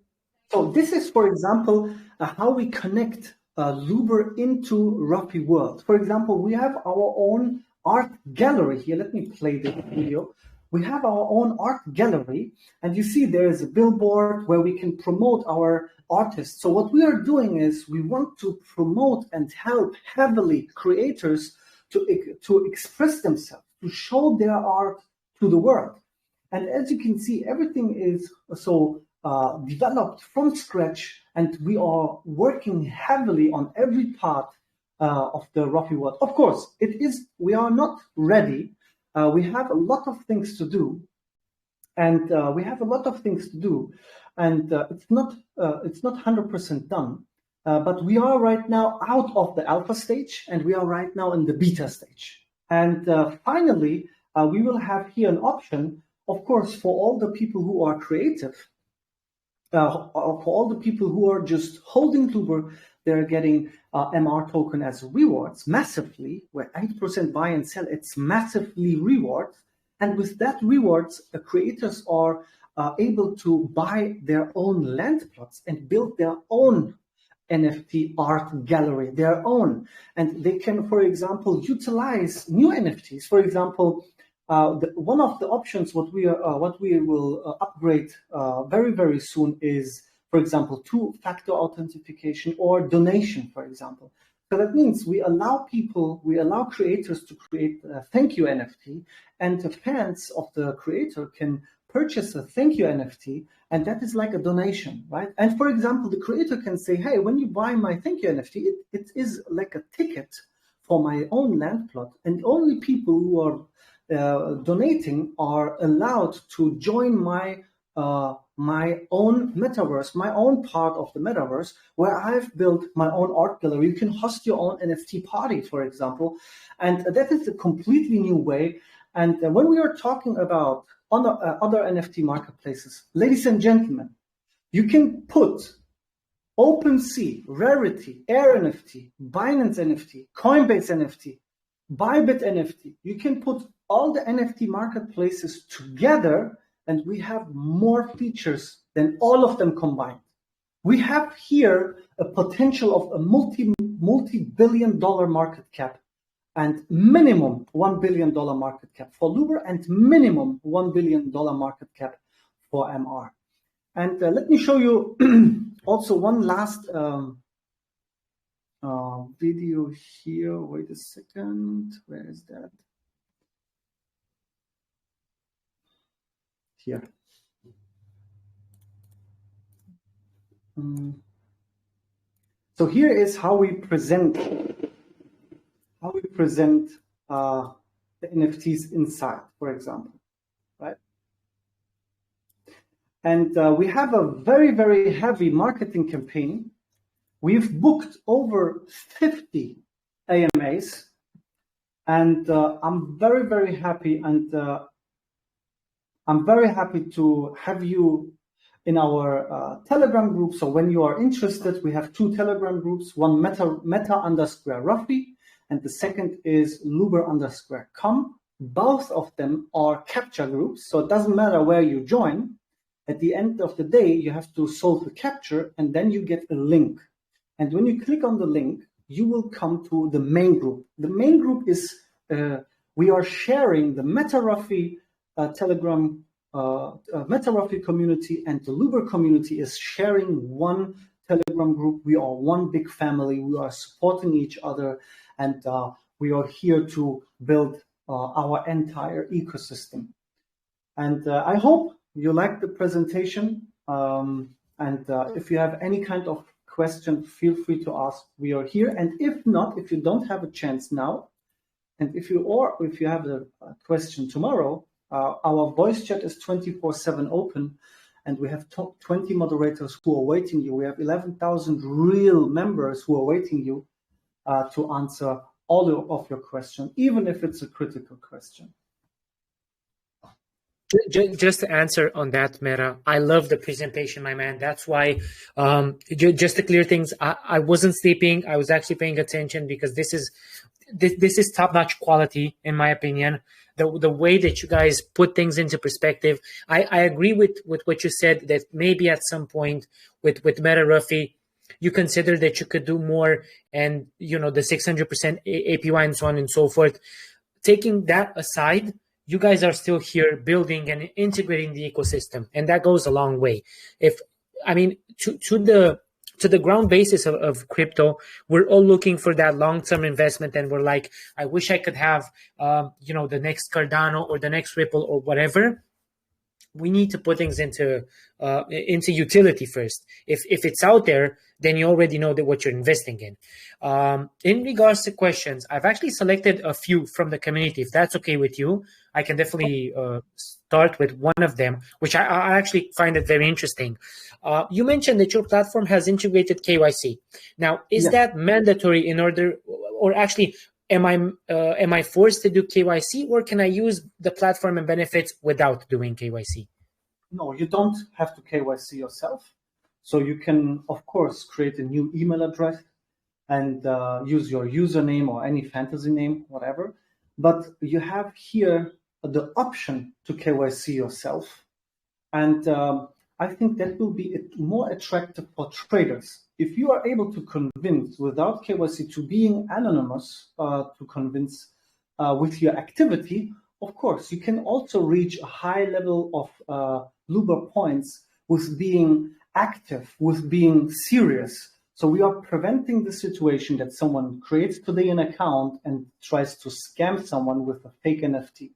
So this is, for example, how we connect Loobr into Rafi World. For example, we have our own art gallery here. Let me play the video. We have our own art gallery, and you see there is a billboard where we can promote our artists. So what we are doing is we want to promote and help heavily creators to express themselves, to show their art to the world. And as you can see, everything is so developed from scratch, and we are working heavily on every part of the Rafi World. Of course, we are not ready. We have a lot of things to do, and it's not 100% done. But we are right now out of the alpha stage, and we are right now in the beta stage. And finally, we will have here an option, of course, for all the people who are creative, for all the people who are just holding Loobr. They're getting MR token as rewards massively, where 8% buy and sell, it's massively rewards. And with that rewards, creators are able to buy their own land plots and build their own NFT art gallery, their own. And they can, for example, utilize new NFTs. For example, one of the options what we will upgrade very, very soon is, for example, two-factor authentication or donation, for example. So that means we allow creators to create a thank you NFT, and the fans of the creator can purchase a thank you NFT, and that is like a donation, right? And for example, the creator can say, hey, when you buy my thank you NFT, it is like a ticket for my own land plot, and only people who are donating are allowed to join my own metaverse, my own part of the metaverse, where I've built my own art gallery. You can host your own NFT party, for example, and that is a completely new way. And when we are talking about other NFT marketplaces, ladies and gentlemen, you can put OpenSea, Rarity, Air NFT, Binance NFT, Coinbase NFT, Bybit NFT. You can put all the NFT marketplaces together, and we have more features than all of them combined. We have here a potential of a multi-billion-dollar market cap, and minimum $1 billion market cap for Loobr, and minimum $1 billion market cap for MR. And let me show you also one last video here. Wait a second. Where is that? Here. So here is how we present the NFTs inside, for example, right? And we have a very, very heavy marketing campaign. We've booked over 50 AMAs, and I'm very, very happy, and I'm very happy to have you in our Telegram group. So when you are interested, we have two Telegram groups, one meta_Ruffy, and the second is Loobr_com. Both of them are captcha groups, so it doesn't matter where you join. At the end of the day, you have to solve the capture, and then you get a link. And when you click on the link, you will come to the main group. The main group is, we are sharing the MetaRuffy Telegram, MetaRuffy community, and the Loobr community is sharing one Telegram group. We are one big family. We are supporting each other, and we are here to build our entire ecosystem. And I hope you like the presentation. And if you have any kind of question, feel free to ask. We are here. And if not, if you don't have a chance now, and if you have a question tomorrow, our voice chat is 24/7 open, and we have 20 moderators who are waiting you. We have 11,000 real members who are waiting you to answer all of your questions, even if it's a critical question. Just to answer on that, Meta, I love the presentation, my man. That's why, just to clear things, I wasn't sleeping. I was actually paying attention, because this is top-notch quality, in my opinion. The way that you guys put things into perspective. I agree with what you said, that maybe at some point with MetaRuffy, you consider that you could do more, and the 600% APY and so on and so forth. Taking that aside, you guys are still here building and integrating the ecosystem, and that goes a long way. To the ground basis of crypto, we're all looking for that long-term investment, and we're like, I wish I could have, the next Cardano or the next Ripple or whatever. We need to put things into utility first. If it's out there, then you already know what you're investing in. In regards to questions, I've actually selected a few from the community. If that's okay with you, I can definitely start with one of them, which I actually find it very interesting. You mentioned that your platform has integrated KYC. Now, is that mandatory in order, or actually, am I forced to do KYC, or can I use the platform and benefits without doing KYC? No, you don't have to KYC yourself. So you can, of course, create a new email address and use your username or any fantasy name, whatever. But you have here the option to KYC yourself. And I think that will be more attractive for traders. If you are able to convince without KYC to being anonymous, to convince with your activity, of course, you can also reach a high level of Loobr points with being active, with being serious. So we are preventing the situation that someone creates today an account and tries to scam someone with a fake NFT.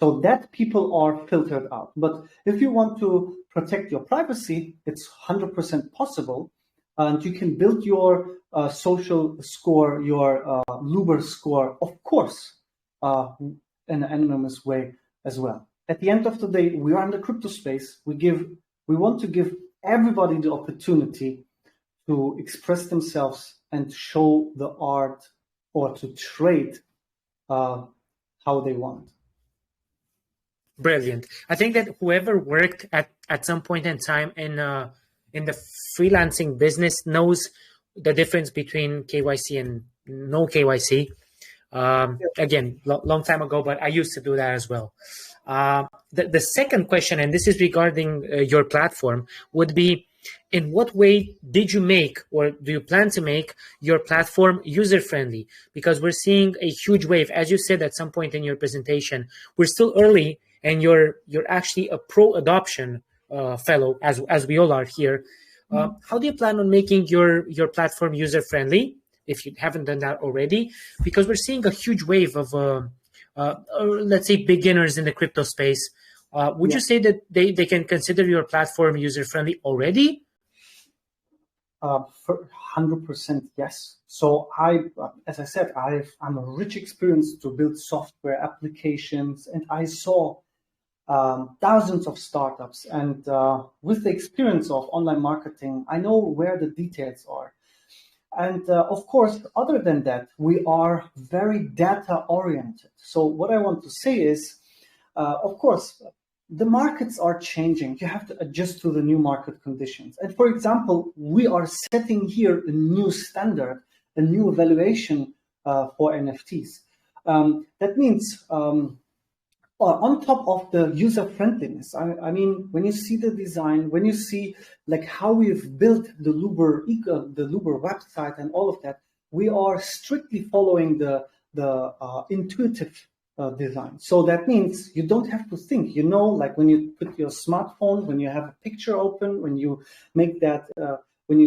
So that people are filtered out. But if you want to protect your privacy, it's 100% possible. And you can build your social score, your Loobr score, of course, in an anonymous way as well. At the end of the day, we are in the crypto space. We want to give everybody the opportunity to express themselves and show the art or to trade how they want. Brilliant. I think that whoever worked at some point in time in the freelancing business knows the difference between KYC and no KYC. Again, long time ago, but I used to do that as well. The second question, and this is regarding your platform, would be, in what way did you make, or do you plan to make, your platform user-friendly? Because we're seeing a huge wave. As you said at some point in your presentation, we're still early, and you're actually a pro-adoption fellow, as we all are here. How do you plan on making your platform user-friendly, if you haven't done that already? Because we're seeing a huge wave of, let's say, beginners in the crypto space. Would you say that they can consider your platform user-friendly already? 100% yes. So as I said, I'm a rich experience to build software applications, and I saw thousands of startups. And with the experience of online marketing, I know where the details are. And of course, other than that, we are very data oriented. So what I want to say is, of course, the markets are changing. You have to adjust to the new market conditions. And for example, we are setting here a new standard, a new evaluation for NFTs. That means on top of the user friendliness, I mean, when you see the design, when you see like how we've built the Loobr website and all of that, we are strictly following the intuitive design. So that means you don't have to think, like when you put your smartphone, when you have a picture open, when you make that, when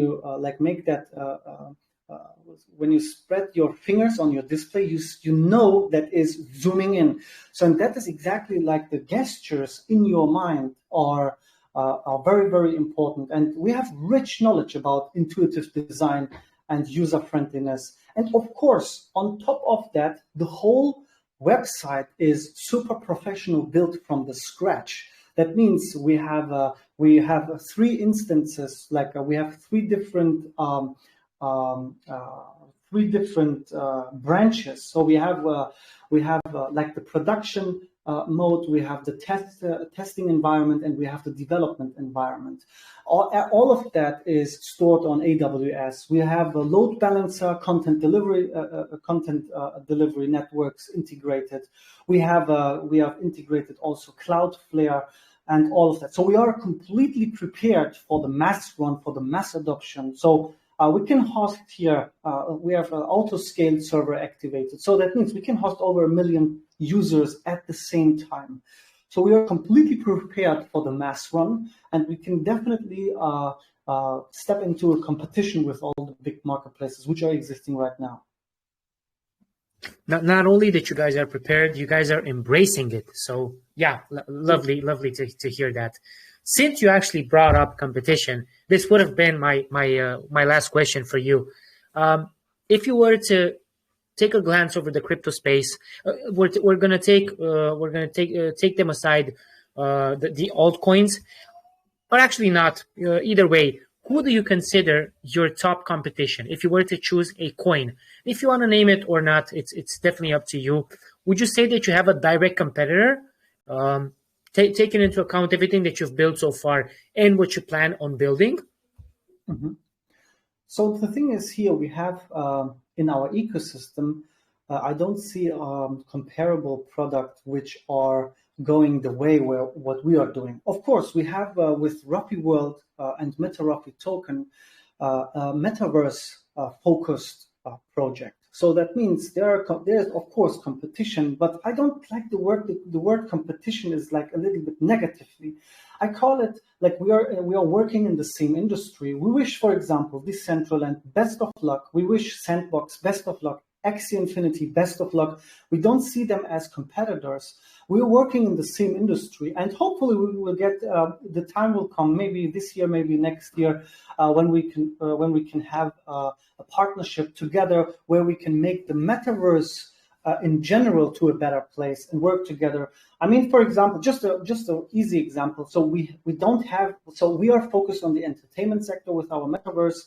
you spread your fingers on your display, you know that is zooming in. So and that is exactly like the gestures in your mind are very, very important. And we have rich knowledge about intuitive design and user friendliness. And of course, on top of that, the whole website is super professional, built from the scratch. That means we have 3 instances, like we have 3 different branches. So we have like the production mode, we have the testing environment, and we have the development environment. All of that is stored on AWS. We have a load balancer, content delivery networks integrated. We have integrated also Cloudflare and all of that. So we are completely prepared for the mass run, for the mass adoption. So we can host here, we have an auto-scale server activated. So that means we can host over 1 million users at the same time. So we are completely prepared for the mass run, and we can definitely step into a competition with all the big marketplaces which are existing right now. Not only that you guys are prepared, you guys are embracing it. So yeah, lovely to hear that. Since you actually brought up competition, this would have been my last question for you. If you were to take a glance over the crypto space, we're gonna take them aside, the altcoins, or actually not. Either way, who do you consider your top competition? If you were to choose a coin, if you want to name it or not, it's definitely up to you. Would you say that you have a direct competitor? Taking into account everything that you've built so far and what you plan on building? Mm-hmm. So the thing is, here we have in our ecosystem, I don't see comparable products which are going the way what we are doing. Of course, we have with Ruffy World and Meta Ruffy Token, a metaverse focused project. So that means there's of course competition, but I don't like the word competition is like a little bit negatively. I call it like we are working in the same industry. We wish, for example, Decentraland best of luck. We wish Sandbox best of luck. Axie Infinity best of luck. We don't see them as competitors. We're working in the same industry, and hopefully we will get the time will come, maybe this year, maybe next year, when we can have a partnership together where we can make the metaverse in general to a better place and work together. I mean, for example, just an easy example. So we are focused on the entertainment sector with our metaverse,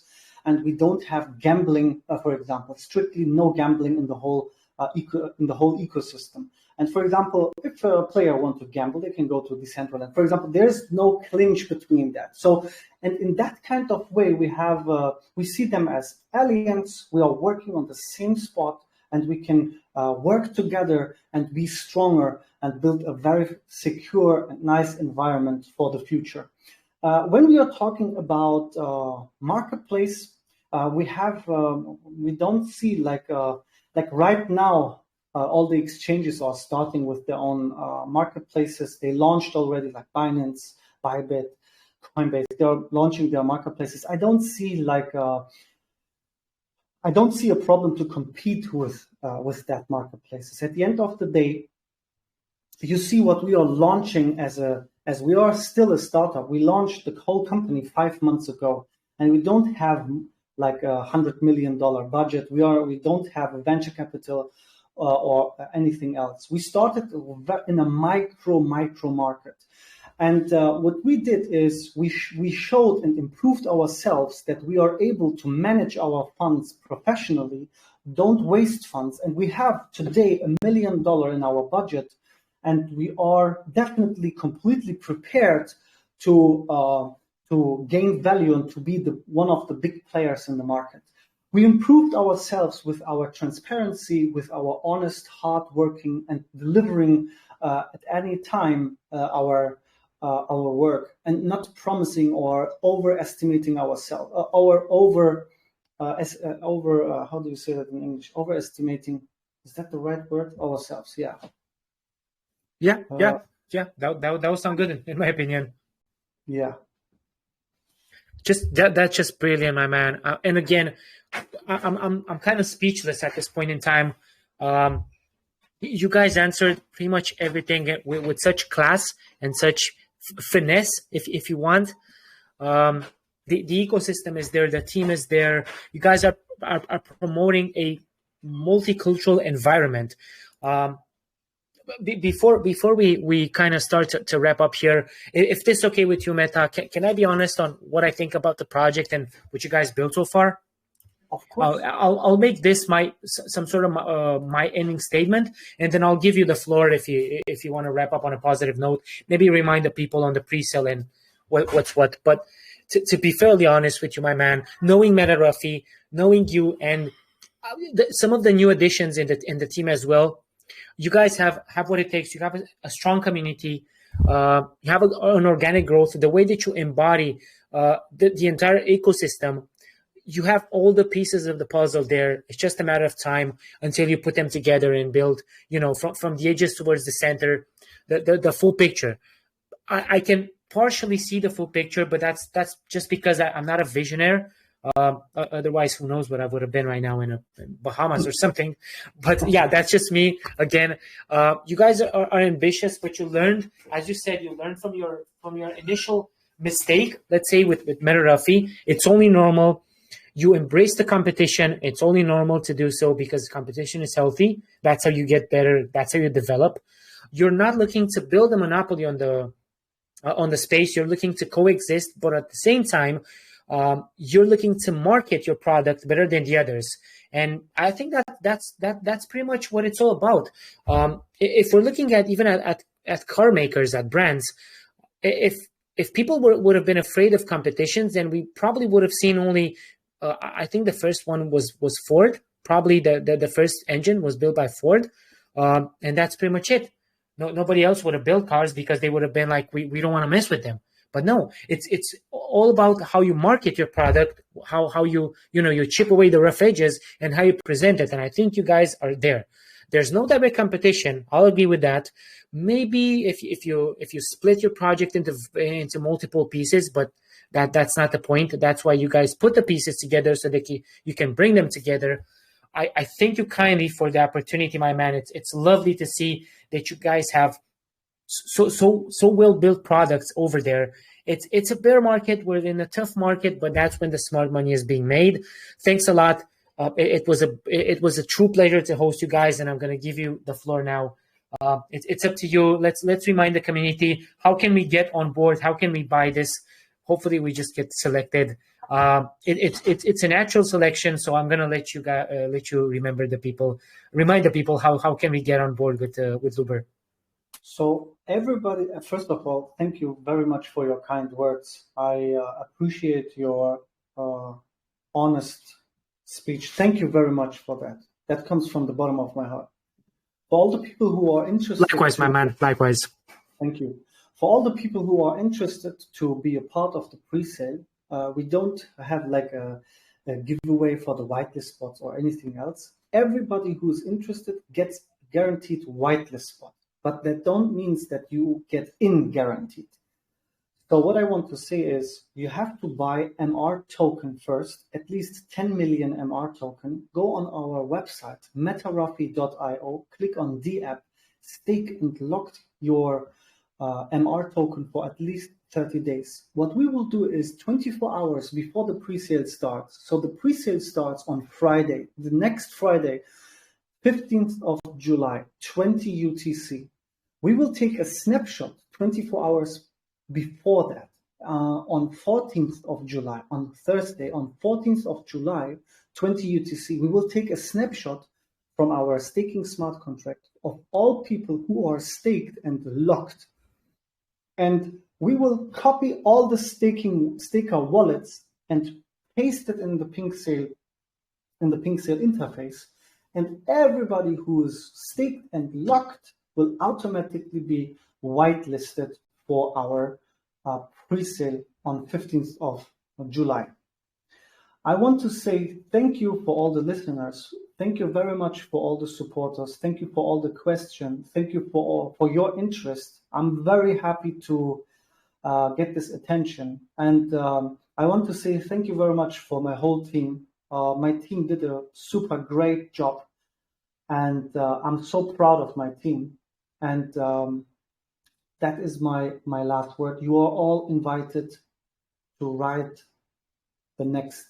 and we don't have gambling, for example, strictly no gambling in the whole ecosystem. And for example, if a player wants to gamble, they can go to Decentraland. For example, there's no clinch between that. So, and in that kind of way, we see them as allies. We are working on the same spot, and we can work together and be stronger and build a very secure and nice environment for the future. When we are talking about marketplace, we don't see like right now. All the exchanges are starting with their own marketplaces. They launched already, like Binance, Bybit, Coinbase. They are launching their marketplaces. I don't see a problem to compete with that marketplaces. At the end of the day, you see what we are launching as we are still a startup. We launched the whole company 5 months ago, and we don't have like $100 million budget. We don't have a venture capital or anything else. We started in a micro market. And what we did is we showed and improved ourselves that we are able to manage our funds professionally, don't waste funds. And we have today $1 million in our budget, and we are definitely completely prepared to gain value and to be one of the big players in the market. We improved ourselves with our transparency, with our honest, hardworking, and delivering at any time our work, and not promising or overestimating ourselves. How do you say that in English? Overestimating. Is that the right word? Ourselves. Yeah. Yeah. That would sound good in my opinion. Yeah. That's just brilliant, my man. And again, I'm kind of speechless at this point in time. You guys answered pretty much everything with such class and such finesse, if you want. The ecosystem is there, the team is there. You guys are promoting a multicultural environment. Before we kind of start to wrap up here, if this is okay with you, Meta, can I be honest on what I think about the project and what you guys built so far? Of course. I'll make this some sort of my ending statement, and then I'll give you the floor if you want to wrap up on a positive note. Maybe remind the people on the pre-sale and what's what. But to be fairly honest with you, my man, knowing MetaRuffy, knowing you, and some of the new additions in the team as well, you guys have what it takes. You have a strong community. You have an organic growth. The way that you embody the entire ecosystem. You have all the pieces of the puzzle there. It's just a matter of time until you put them together and build, from the edges towards the center, the full picture. I can partially see the full picture, but that's just because I'm not a visionary. Otherwise, who knows what I would have been right now in Bahamas or something. But yeah, that's just me. Again, you guys are ambitious, but you learned, as you said, you learned from your initial mistake. Let's say with MetaRuffy, it's only normal. You embrace the competition. It's only normal to do so because competition is healthy. That's how you get better. That's how you develop. You're not looking to build a monopoly on the space. You're looking to coexist, but at the same time, you're looking to market your product better than the others. And I think that's pretty much what it's all about. If we're looking at even at car makers, at brands, if people would have been afraid of competitions, then we probably would have seen only. I think the first one was Ford. Probably the first engine was built by Ford, and that's pretty much it. Nobody else would have built cars because they would have been like, we don't want to mess with them. But no, it's all about how you market your product, how you chip away the rough edges and how you present it. And I think you guys are there. There's no direct competition. I'll agree with that. Maybe if you split your project into multiple pieces, but that's not the point. That's why you guys put the pieces together so that you can bring them together. I thank you kindly for the opportunity, my man. It's lovely to see that you guys have so well built products over there. It's a bear market. We're in a tough market, but that's when the smart money is being made. Thanks a lot. It was a true pleasure to host you guys, and I'm going to give you the floor now. It's up to you. Let's remind the community, how can we get on board? How can we buy this? Hopefully, we just get selected. It's a natural selection, so I'm gonna let you remind the people how can we get on board with Loobr. So everybody, first of all, thank you very much for your kind words. I appreciate your honest speech. Thank you very much for that. That comes from the bottom of my heart. For all the people who are interested, likewise, my man. Likewise. Thank you. For all the people who are interested to be a part of the pre-sale, we don't have like a giveaway for the whitelist spots or anything else. Everybody who's interested gets guaranteed whitelist spot, but that don't means that you get in guaranteed. So what I want to say is you have to buy MR token first, at least 10 million MR token. Go on our website, metarafi.io, click on the app, stake and lock your MR token for at least 30 days. What we will do is 24 hours before the pre-sale starts. So the pre-sale starts on Friday, the next Friday, 15th of July, 20 UTC. We will take a snapshot 24 hours before that. On 14th of July, on Thursday, on 14th of July, 20 UTC, we will take a snapshot from our staking smart contract of all people who are staked and locked. And we will copy all the staker wallets and paste it in the pink sale interface. And everybody who is staked and locked will automatically be whitelisted for our pre-sale on 15th of July. I want to say thank you for all the listeners. Thank you very much for all the supporters. Thank you for all the questions. Thank you for your interest. I'm very happy to get this attention. And I want to say thank you very much for my whole team. My team did a super great job. And I'm so proud of my team. And that is my last word. You are all invited to write the next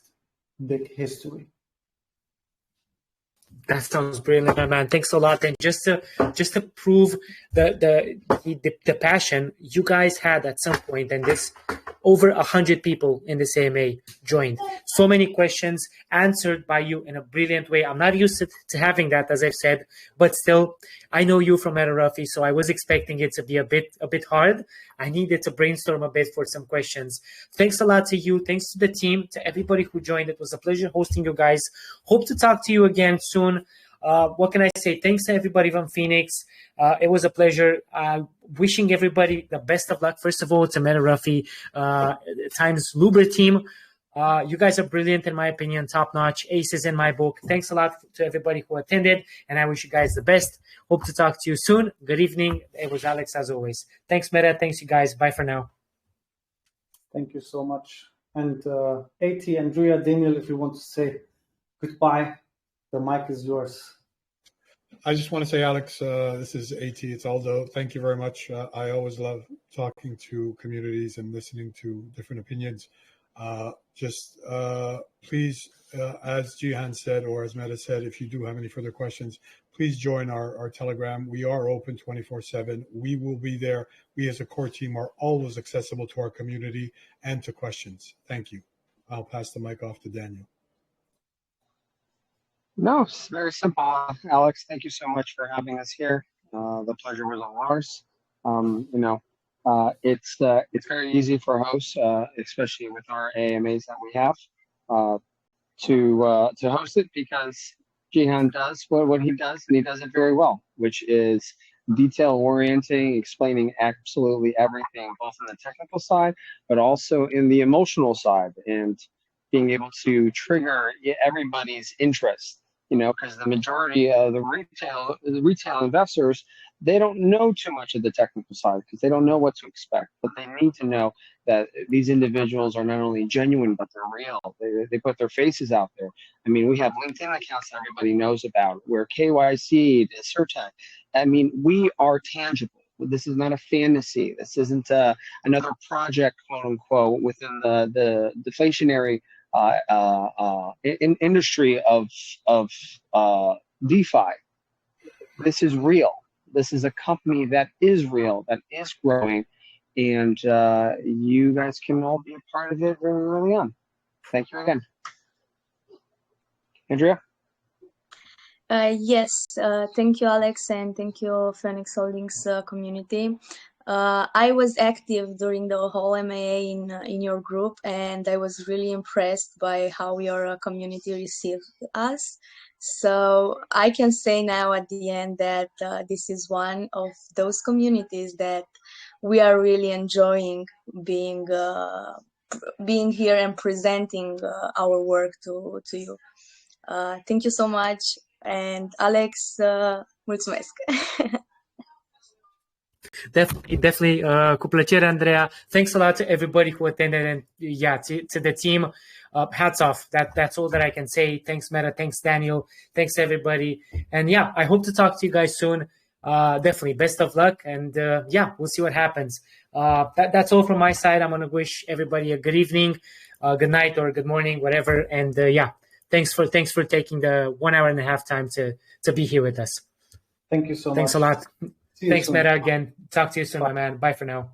big history. That sounds brilliant, my man. Thanks a lot. And just to prove the passion you guys had at some point, and this over 100 people in the CMA joined. So many questions answered by you in a brilliant way. I'm not used to having that, as I've said, but still, I know you from Metarafi, so I was expecting it to be a bit hard. I needed to brainstorm a bit for some questions. Thanks a lot to you. Thanks to the team, to everybody who joined. It was a pleasure hosting you guys. Hope to talk to you again soon. What can I say? Thanks to everybody from Phoenix. It was a pleasure. Wishing everybody the best of luck. First of all, to Metarafi times Loobr team. You guys are brilliant, in my opinion, top notch, aces in my book. Thanks a lot to everybody who attended, and I wish you guys the best. Hope to talk to you soon. Good evening. It was Alex, as always. Thanks, Meta. Thanks, you guys. Bye for now. Thank you so much. And AT, Andrea, Daniel, if you want to say goodbye, the mic is yours. I just want to say, Alex, this is AT. It's Aldo. Thank you very much. I always love talking to communities and listening to different opinions. Please, as Jihan said, or as Meta said, if you do have any further questions, please join our Telegram. We are open 24/7. We will be there. We as a core team are always accessible to our community and to questions. Thank you. I'll pass the mic off to Daniel. No, it's very simple, Alex. Thank you so much for having us here. The pleasure was all ours. It's very easy for hosts, especially with our AMAs that we have, to host it, because Jihan does what he does, and he does it very well, which is detail orienting, explaining absolutely everything, both on the technical side, but also in the emotional side, and being able to trigger everybody's interest. You know, because the majority of the retail investors, they don't know too much of the technical side because they don't know what to expect. But they need to know that these individuals are not only genuine, but they're real. They put their faces out there. I mean, we have LinkedIn accounts that everybody knows about. We're KYC, Certec. I mean, we are tangible. This is not a fantasy. This isn't another project, quote unquote, within the deflationary industry of DeFi. This is real. This is a company that is real, that is growing, and you guys can all be a part of it very early on. Thank you again. Andrea? Yes, thank you, Alex, and thank you, Phoenix Holdings community. I was active during the whole MAA in your group, and I was really impressed by how your community received us. So I can say now at the end that this is one of those communities that we are really enjoying being here and presenting our work to you. Thank you so much. And Alex, mulțumesc. Definitely, cu plăcere, Andrea. Thanks a lot to everybody who attended, and yeah, to the team. Hats off. That's all that I can say. Thanks, Meta. Thanks, Daniel. Thanks, everybody. And yeah, I hope to talk to you guys soon. Definitely, best of luck, and yeah, we'll see what happens. That's all from my side. I'm gonna wish everybody a good evening, good night, or good morning, whatever. And yeah, thanks for taking the 1 hour and a half time to be here with us. Thank you so much. Thanks a lot. See you Thanks, soon. Meta, again. Talk to you soon, my man. Bye for now.